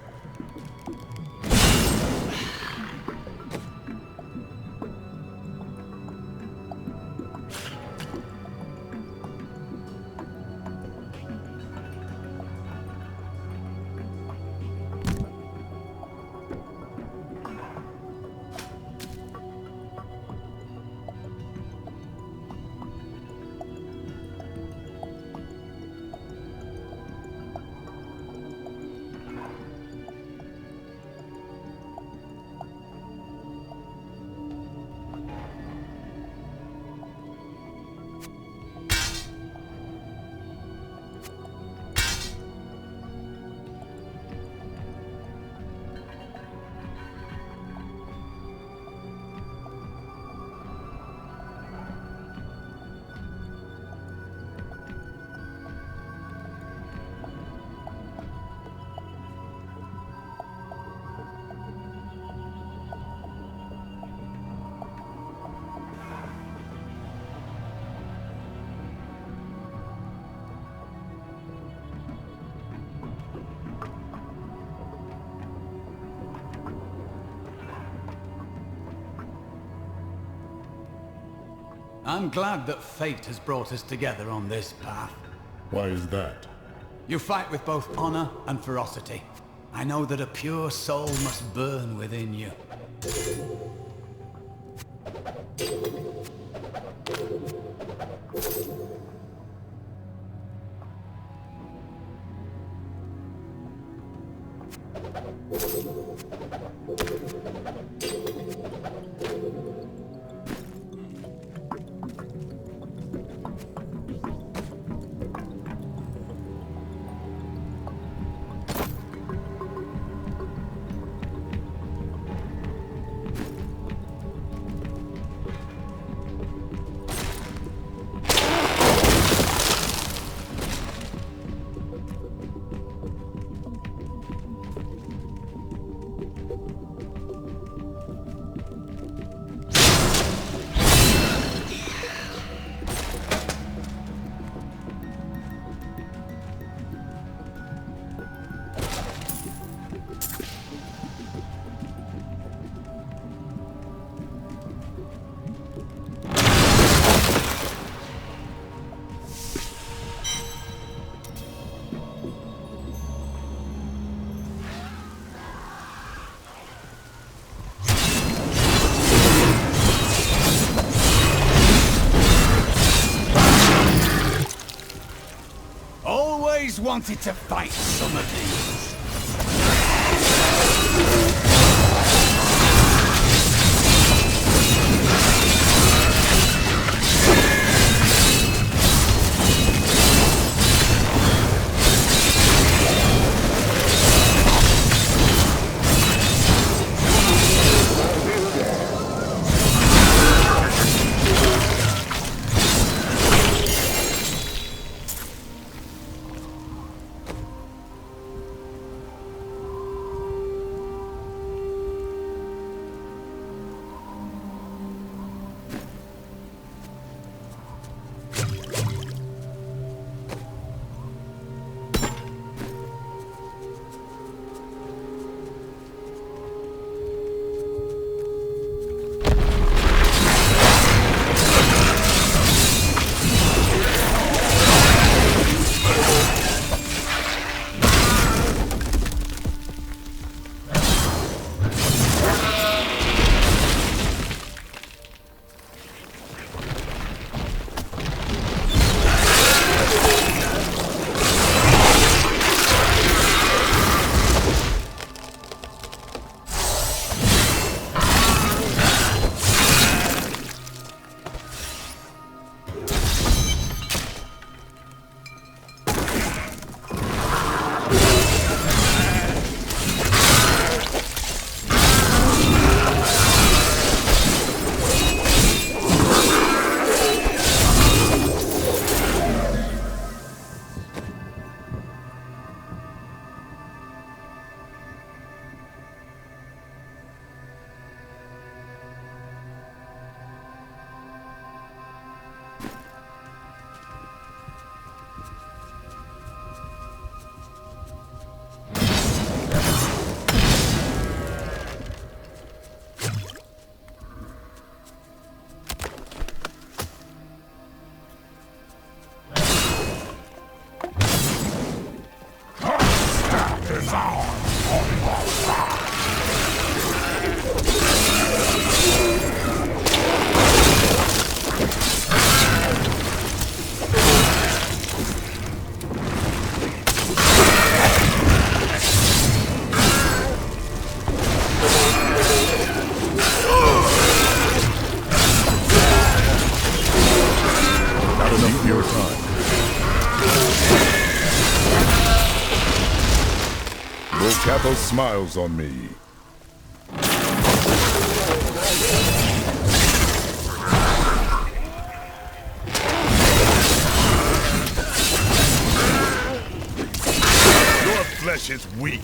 I'm glad that fate has brought us together on this path. Why is that? You fight with both honor and ferocity. I know that a pure soul must burn within you. Always wanted to fight some of these. your time. Volcathos smiles on me. Your flesh is weak.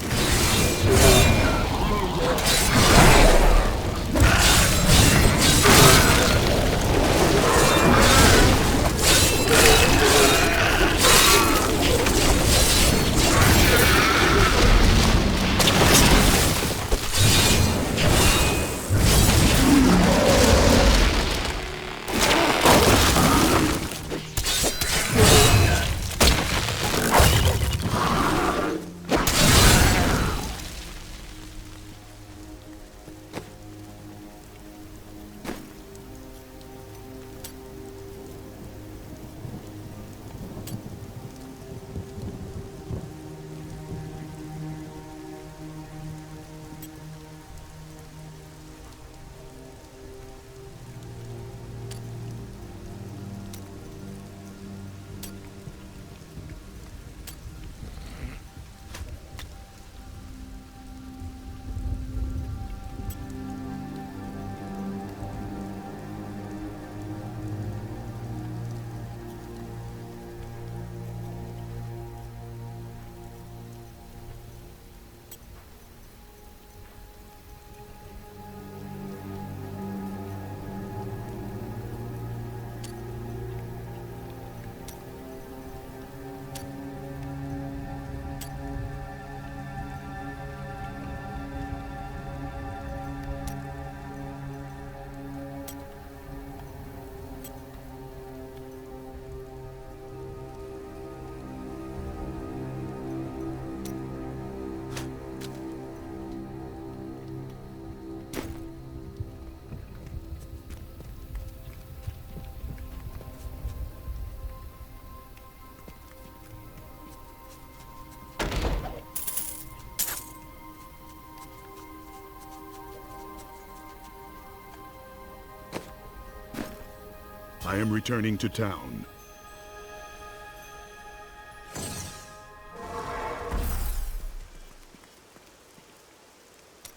I am returning to town.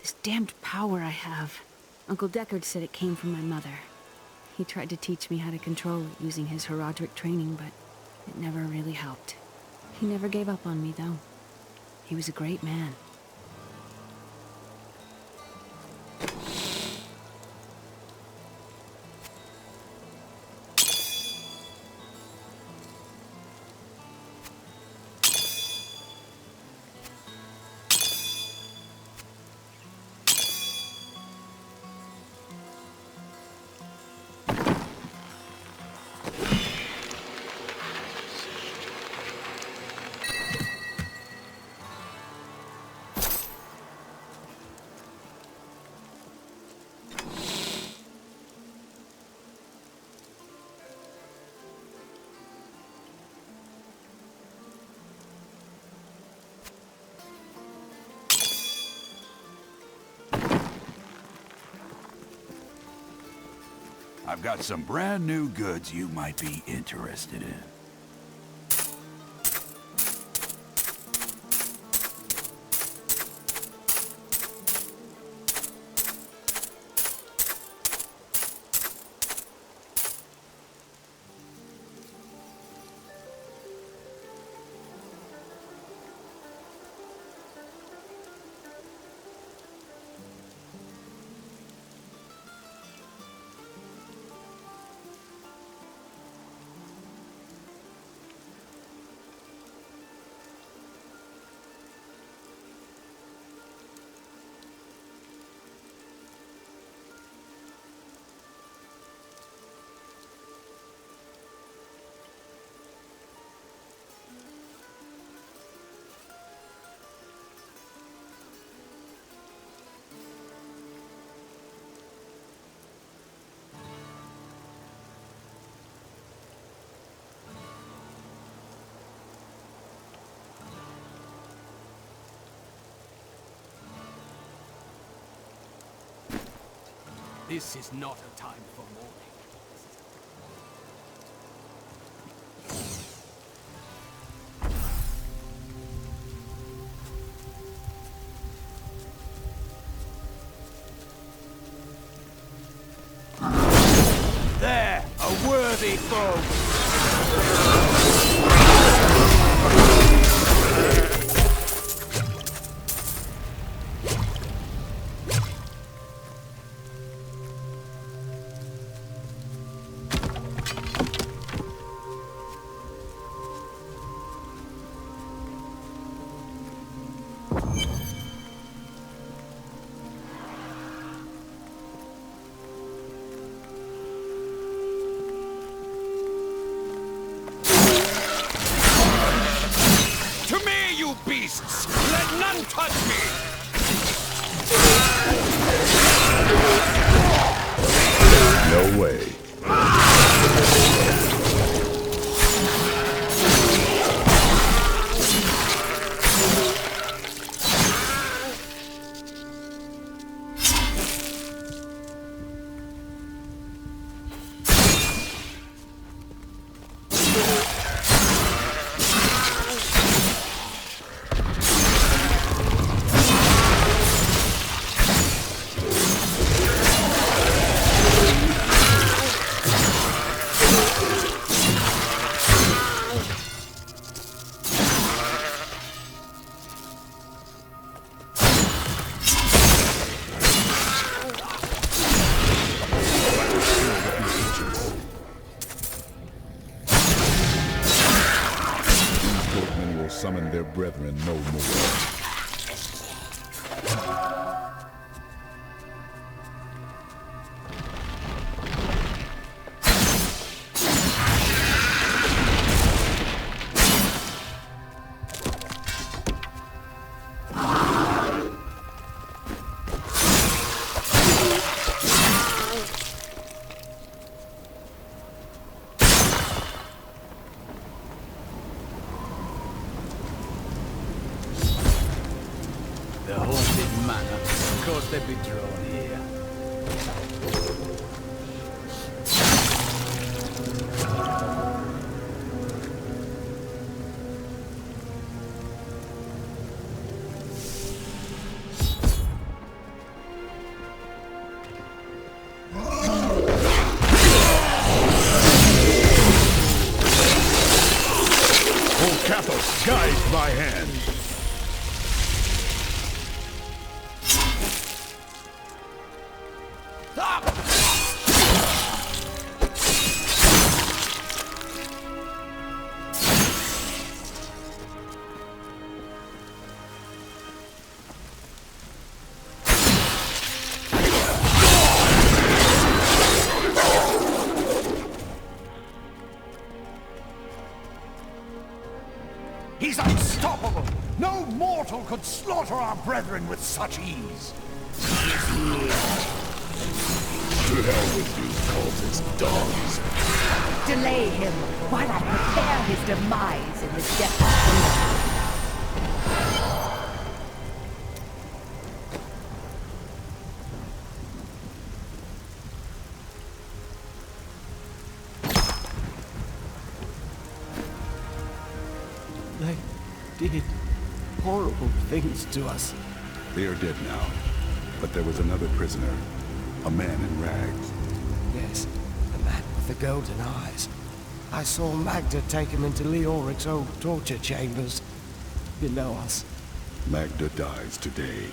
This damned power I have. Uncle Deckard said it came from my mother. He tried to teach me how to control it using his Horadric training, but it never really helped. He never gave up on me, though. He was a great man. I've got some brand new goods you might be interested in. This is not a time for mourning. To me, you beasts! Let none touch me! No way. Summon their brethren no more. The haunted manor. Of course they'd be drawn here. O Cathos, guide my hand. He's unstoppable! No mortal could slaughter our brethren with such ease! To hell with you, cultist dogs. Delay him while I prepare his demise in the depths below. They did horrible things to us. They are dead now, but there was another prisoner, a man in rags. Yes, the man with the golden eyes. I saw Magda take him into Leoric's old torture chambers below us. Magda dies today.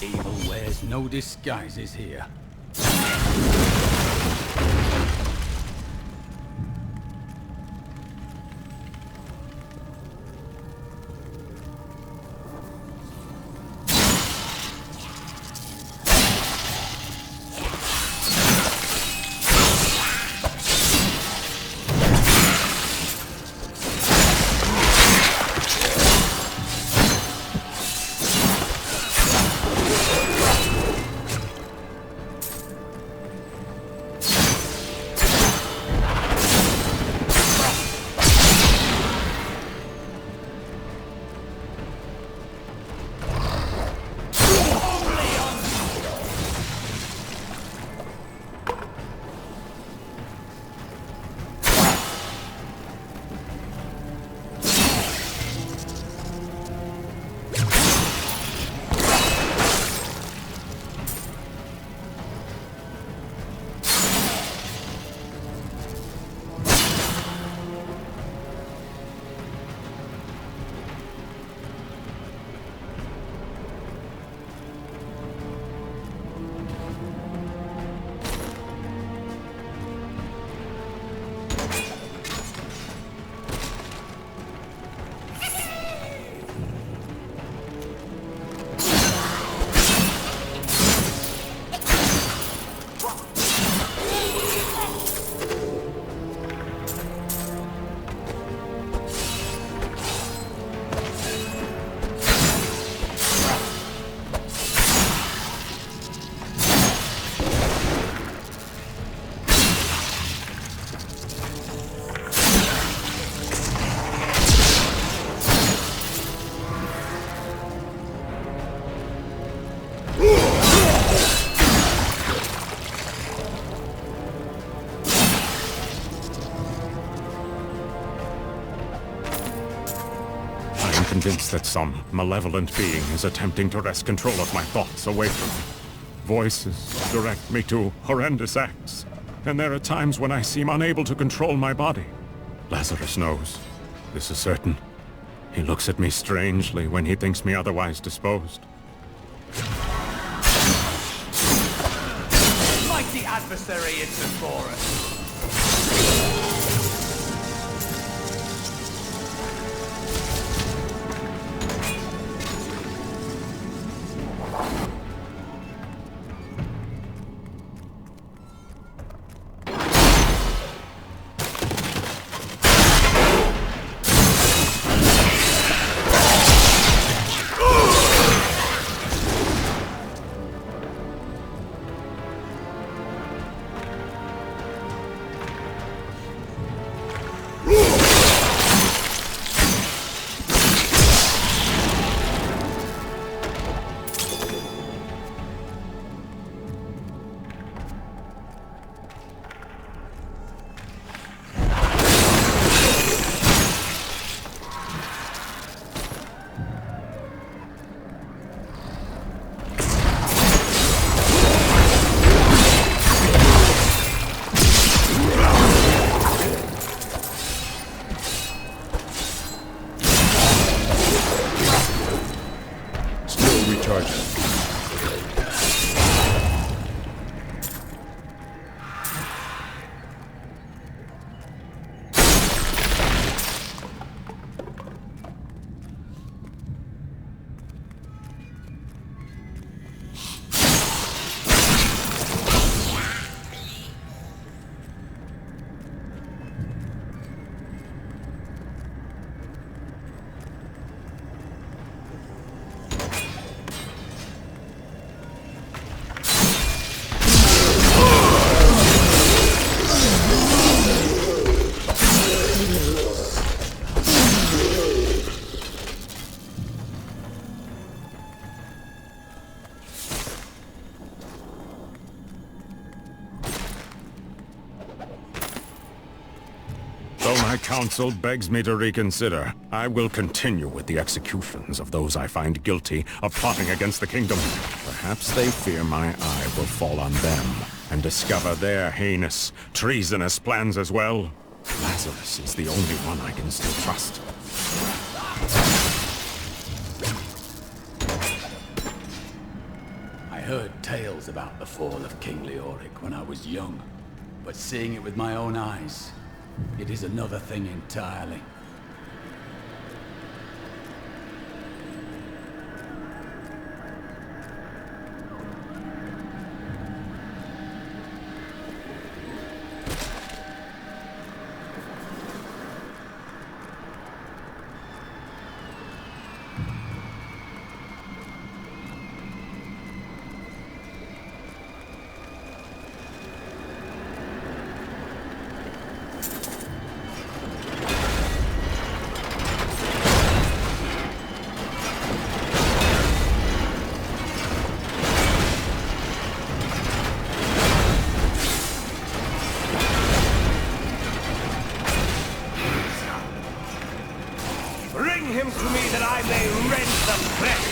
Evil wears no disguises here. I am convinced that some malevolent being is attempting to wrest control of my thoughts away from me. Voices direct me to horrendous acts, and there are times when I seem unable to control my body. Lazarus knows. This is certain. He looks at me strangely when he thinks me otherwise disposed. Mighty adversary is before us. Though my counsel begs me to reconsider, I will continue with the executions of those I find guilty of plotting against the kingdom. Perhaps they fear my eye will fall on them and discover their heinous, treasonous plans as well. Lazarus is the only one I can still trust. I heard tales about the fall of King Leoric when I was young, but seeing it with my own eyes, it is another thing entirely. Him to me that I may rend the flesh!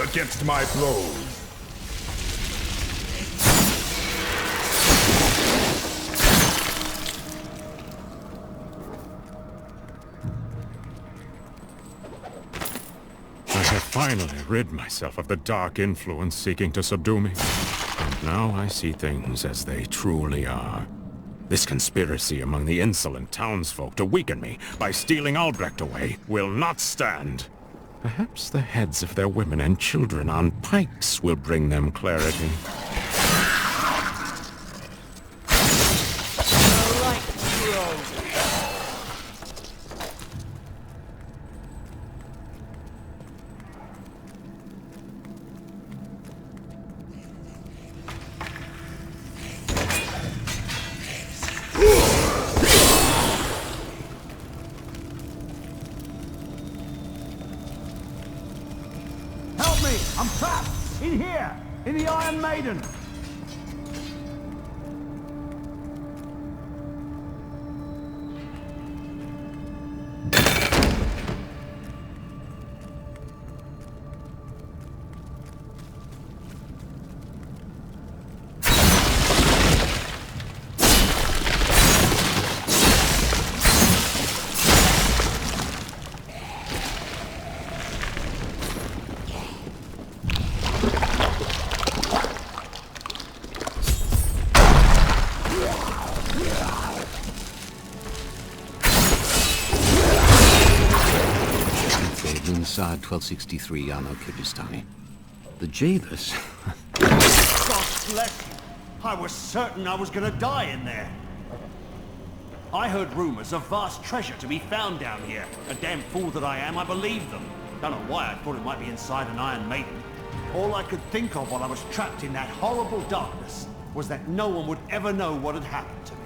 Against my blows. I have finally rid myself of the dark influence seeking to subdue me. And now I see things as they truly are. This conspiracy among the insolent townsfolk to weaken me by stealing Albrecht away will not stand. Perhaps the heads of their women and children on pikes will bring them clarity. Help me! I'm trapped! In here! In the Iron Maiden! Inside 1263 Anno Kyrgyzstani. The Javas? God bless you! I was certain I was gonna die in there. I heard rumors of vast treasure to be found down here. A damn fool that I am, I believed them. Don't know why I thought it might be inside an Iron Maiden. All I could think of while I was trapped in that horrible darkness was that no one would ever know what had happened to me.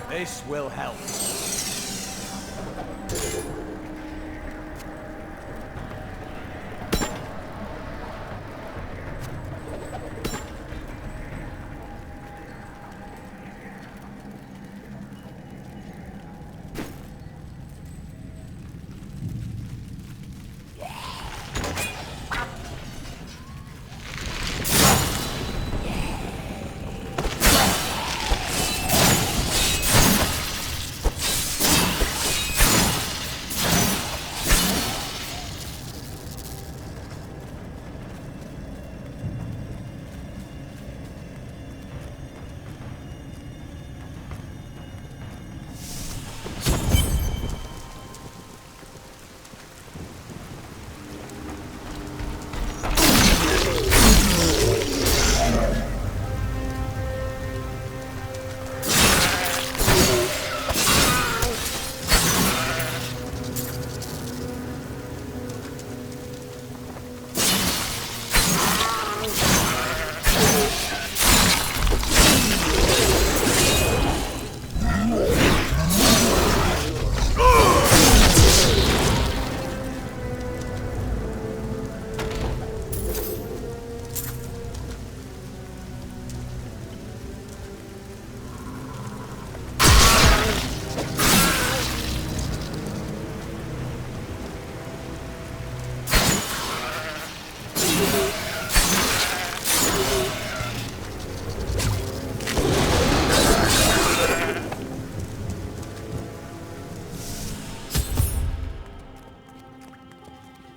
This will help.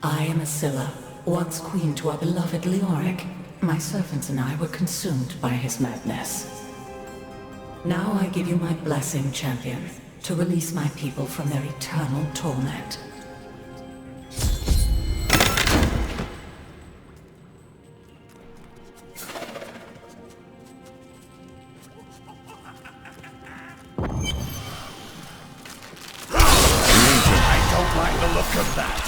I am Asilla, once queen to our beloved Leoric. My servants and I were consumed by his madness. Now I give you my blessing, champion, to release my people from their eternal torment. I don't like the look of that.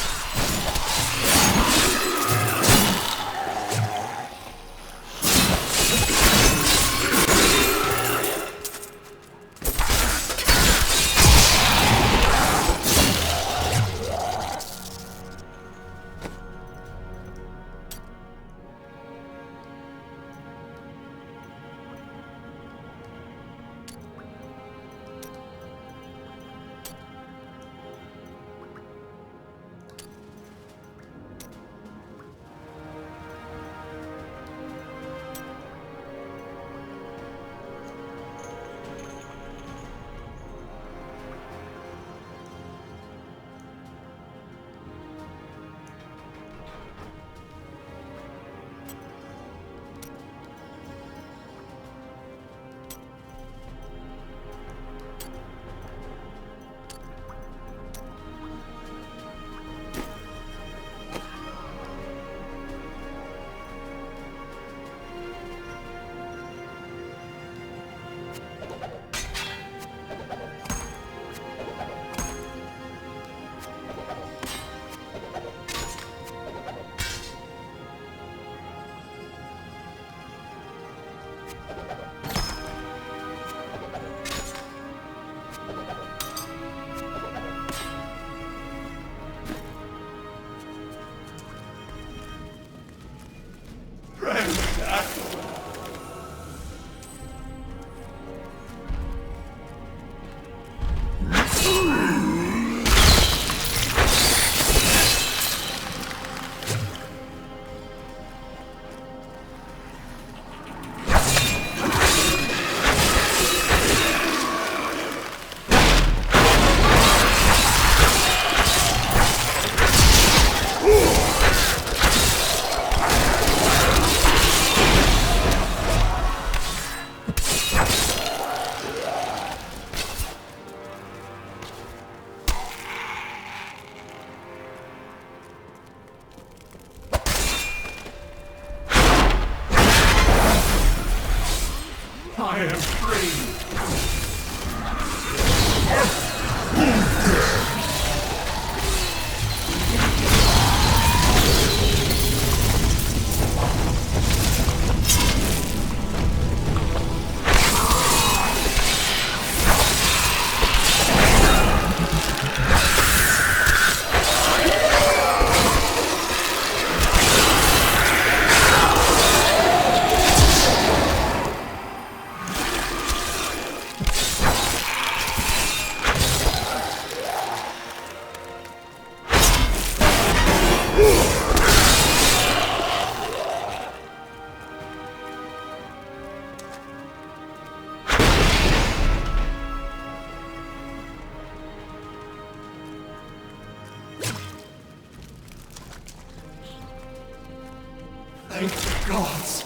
Thank the gods.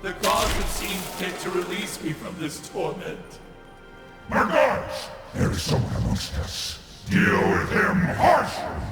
The gods have seen fit to release me from this torment. My gods! There is someone amongst us. Deal with him harshly!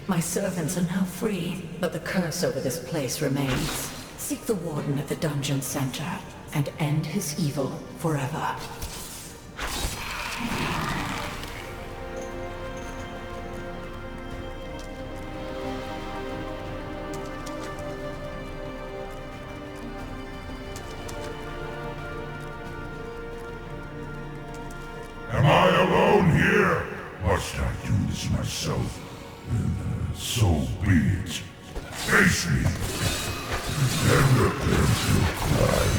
My servants are now free, but the curse over this place remains. Seek the warden at the dungeon center and end his evil forever. Am I alone here? Must I do this myself? so... so be it. Face me. Never let you cry.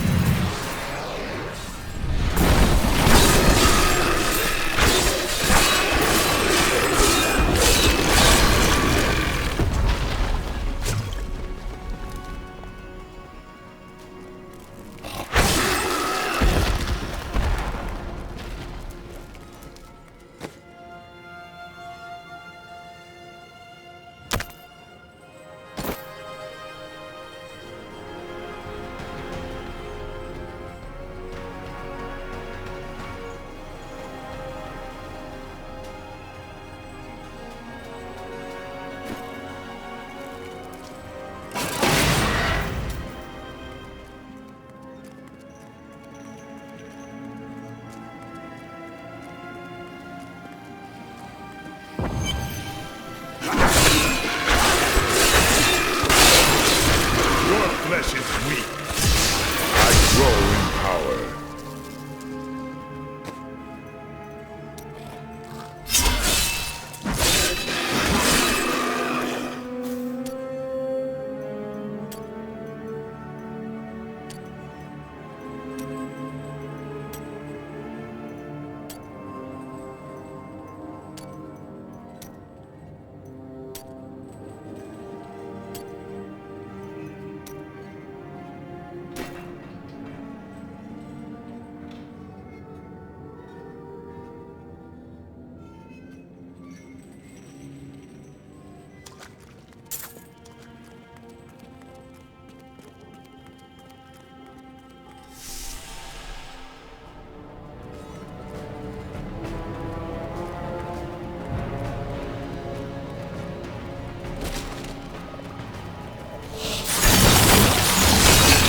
Flesh is weak. I grow in power.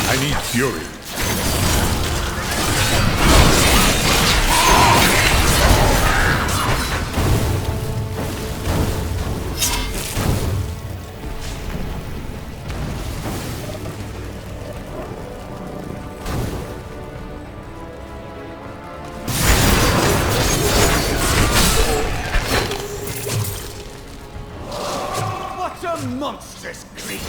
I need fury. What a monstrous creature!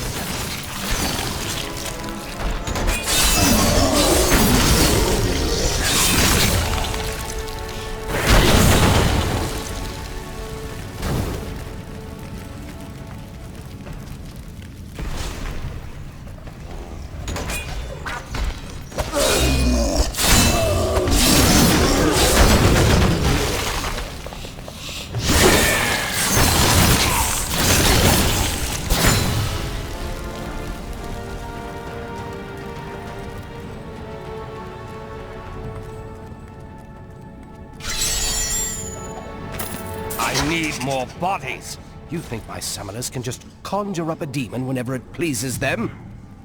I need more bodies. You think my summoners can just conjure up a demon whenever it pleases them?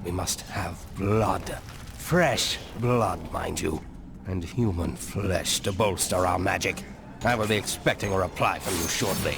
We must have blood. Fresh blood, mind you. And human flesh to bolster our magic. I will be expecting a reply from you shortly.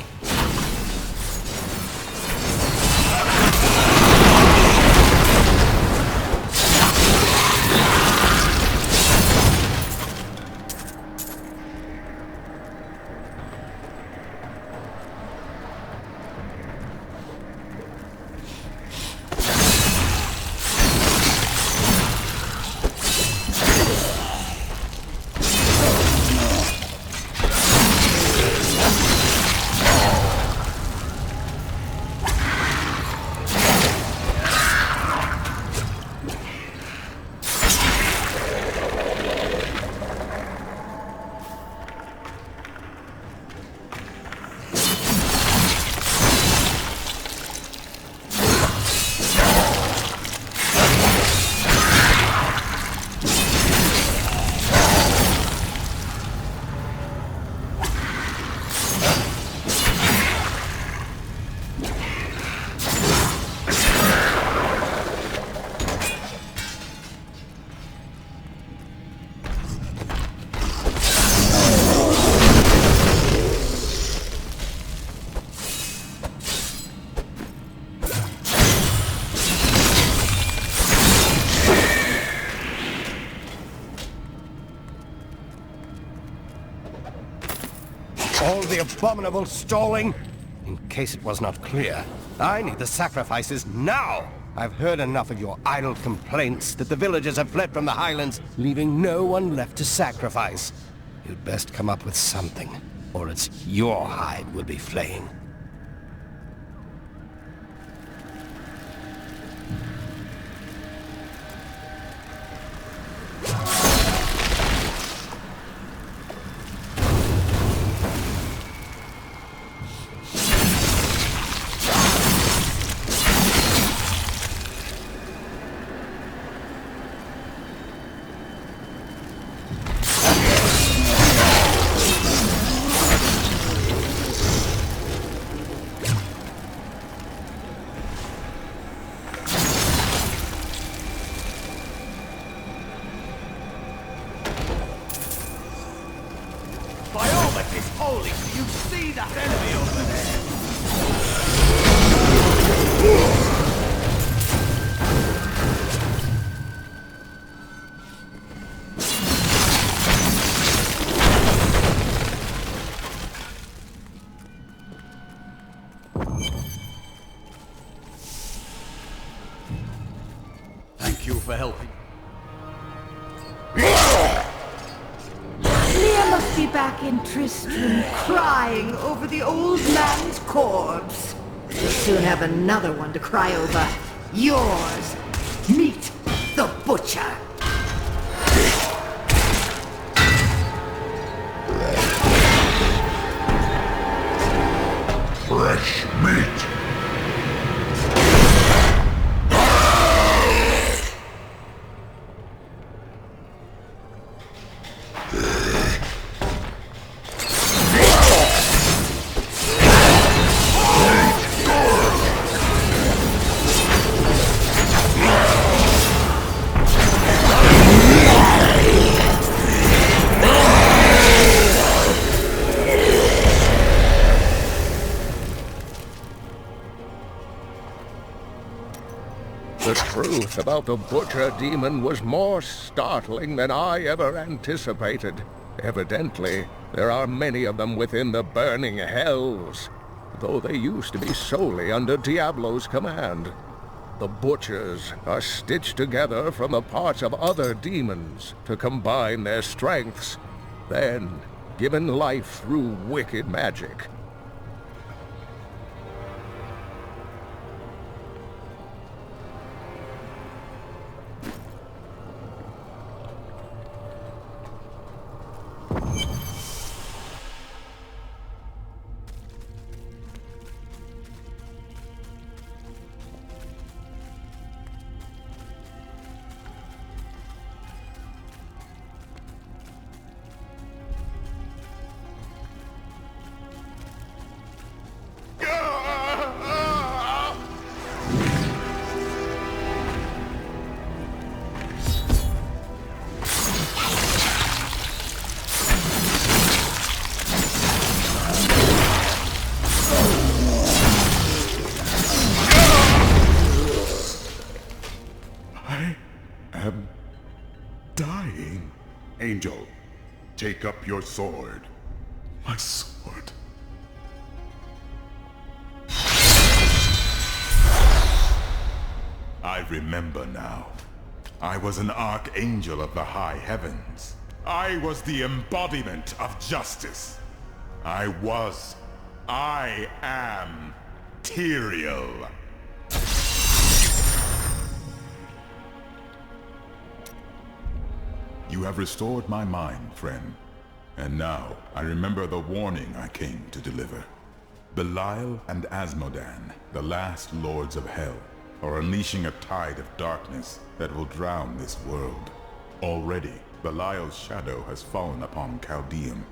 All the abominable stalling, in case it was not clear. I need the sacrifices now! I've heard enough of your idle complaints that the villagers have fled from the highlands, leaving no one left to sacrifice. You'd best come up with something, or it's your hide we'll be flaying. Holy, do you see that enemy over there? Thank you for helping. Leah must be back in Tristram, crying over the old man's corpse. We'll soon have another one to cry over. Yours. Meet the butcher. Fresh meat. The truth about the Butcher Demon was more startling than I ever anticipated. Evidently, there are many of them within the burning hells, though they used to be solely under Diablo's command. The Butchers are stitched together from the parts of other demons to combine their strengths, then given life through wicked magic. Dying. Angel, take up your sword. My sword. I remember now. I was an archangel of the high heavens. I was the embodiment of justice. I am Tyrael. You have restored my mind, friend. And now, I remember the warning I came to deliver. Belial and Asmodan, the last lords of hell, are unleashing a tide of darkness that will drown this world. Already, Belial's shadow has fallen upon Chaldeum.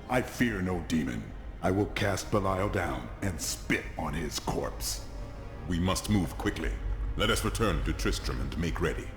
I fear no demon. I will cast Belial down and spit on his corpse. We must move quickly. Let us return to Tristram and make ready.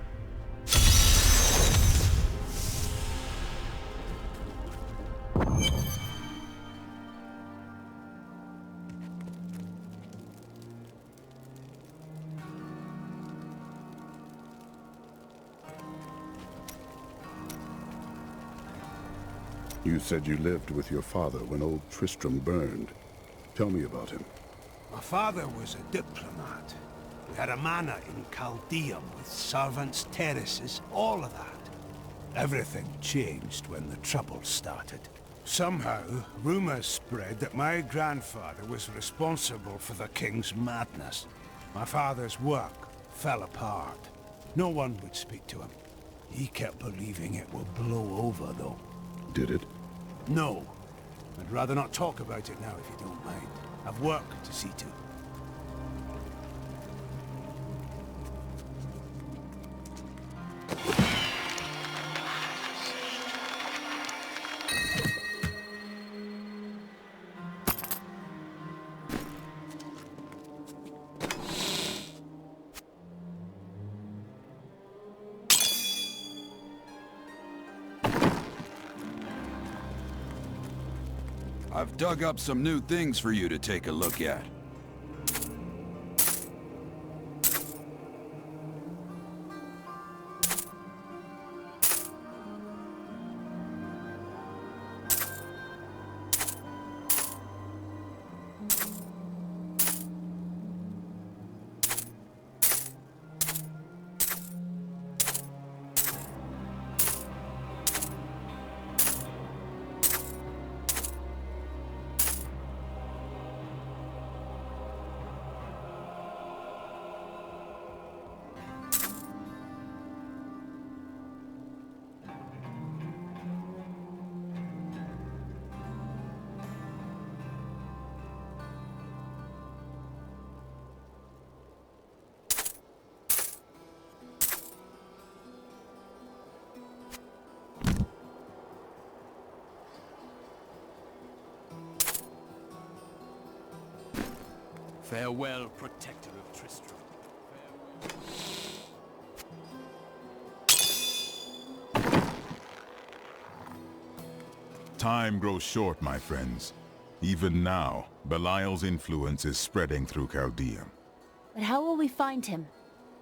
You said you lived with your father when old Tristram burned. Tell me about him. My father was a diplomat. We had a manor in Chaldeum with servants, terraces, all of that. Everything changed when the trouble started. Somehow, rumors spread that my grandfather was responsible for the king's madness. My father's work fell apart. No one would speak to him. He kept believing it would blow over, though. Did it? No. I'd rather not talk about it now, if you don't mind. I've work to see to. I've dug up some new things for you to take a look at. Farewell, protector of Tristram. Time grows short, my friends. Even now, Belial's influence is spreading through Chaldeum. But how will we find him?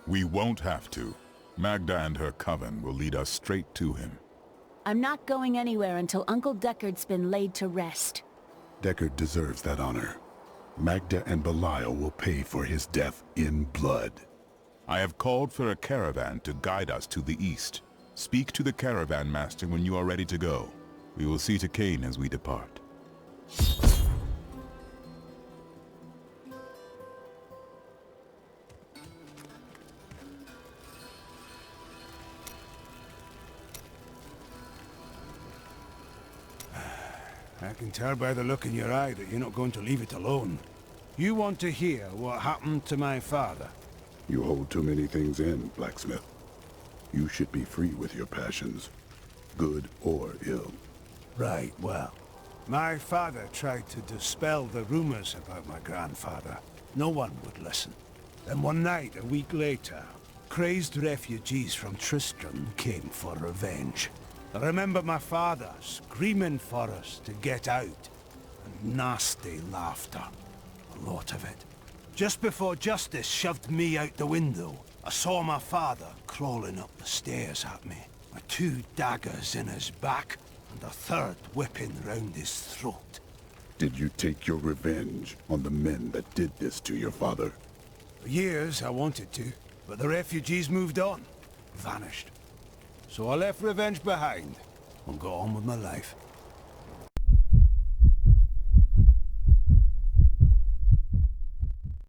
We won't have to. Magda and her coven will lead us straight to him. I'm not going anywhere until Uncle Deckard's been laid to rest. Deckard deserves that honor. Magda and Belial will pay for his death in blood. I have called for a caravan to guide us to the east. Speak to the caravan master when you are ready to go. We will see to Cain as we depart. I can tell by the look in your eye that you're not going to leave it alone. You want to hear what happened to my father. You hold too many things in, blacksmith. You should be free with your passions, good or ill. Right, well. My father tried to dispel the rumors about my grandfather. No one would listen. Then one night, a week later, crazed refugees from Tristram came for revenge. I remember my father screaming for us to get out, and nasty laughter. A lot of it. Just before justice shoved me out the window, I saw my father crawling up the stairs at me, with 2 daggers in his back, and a 3rd whipping round his throat. Did you take your revenge on the men that did this to your father? For years I wanted to, but the refugees moved on, vanished. So I left revenge behind, and got on with my life.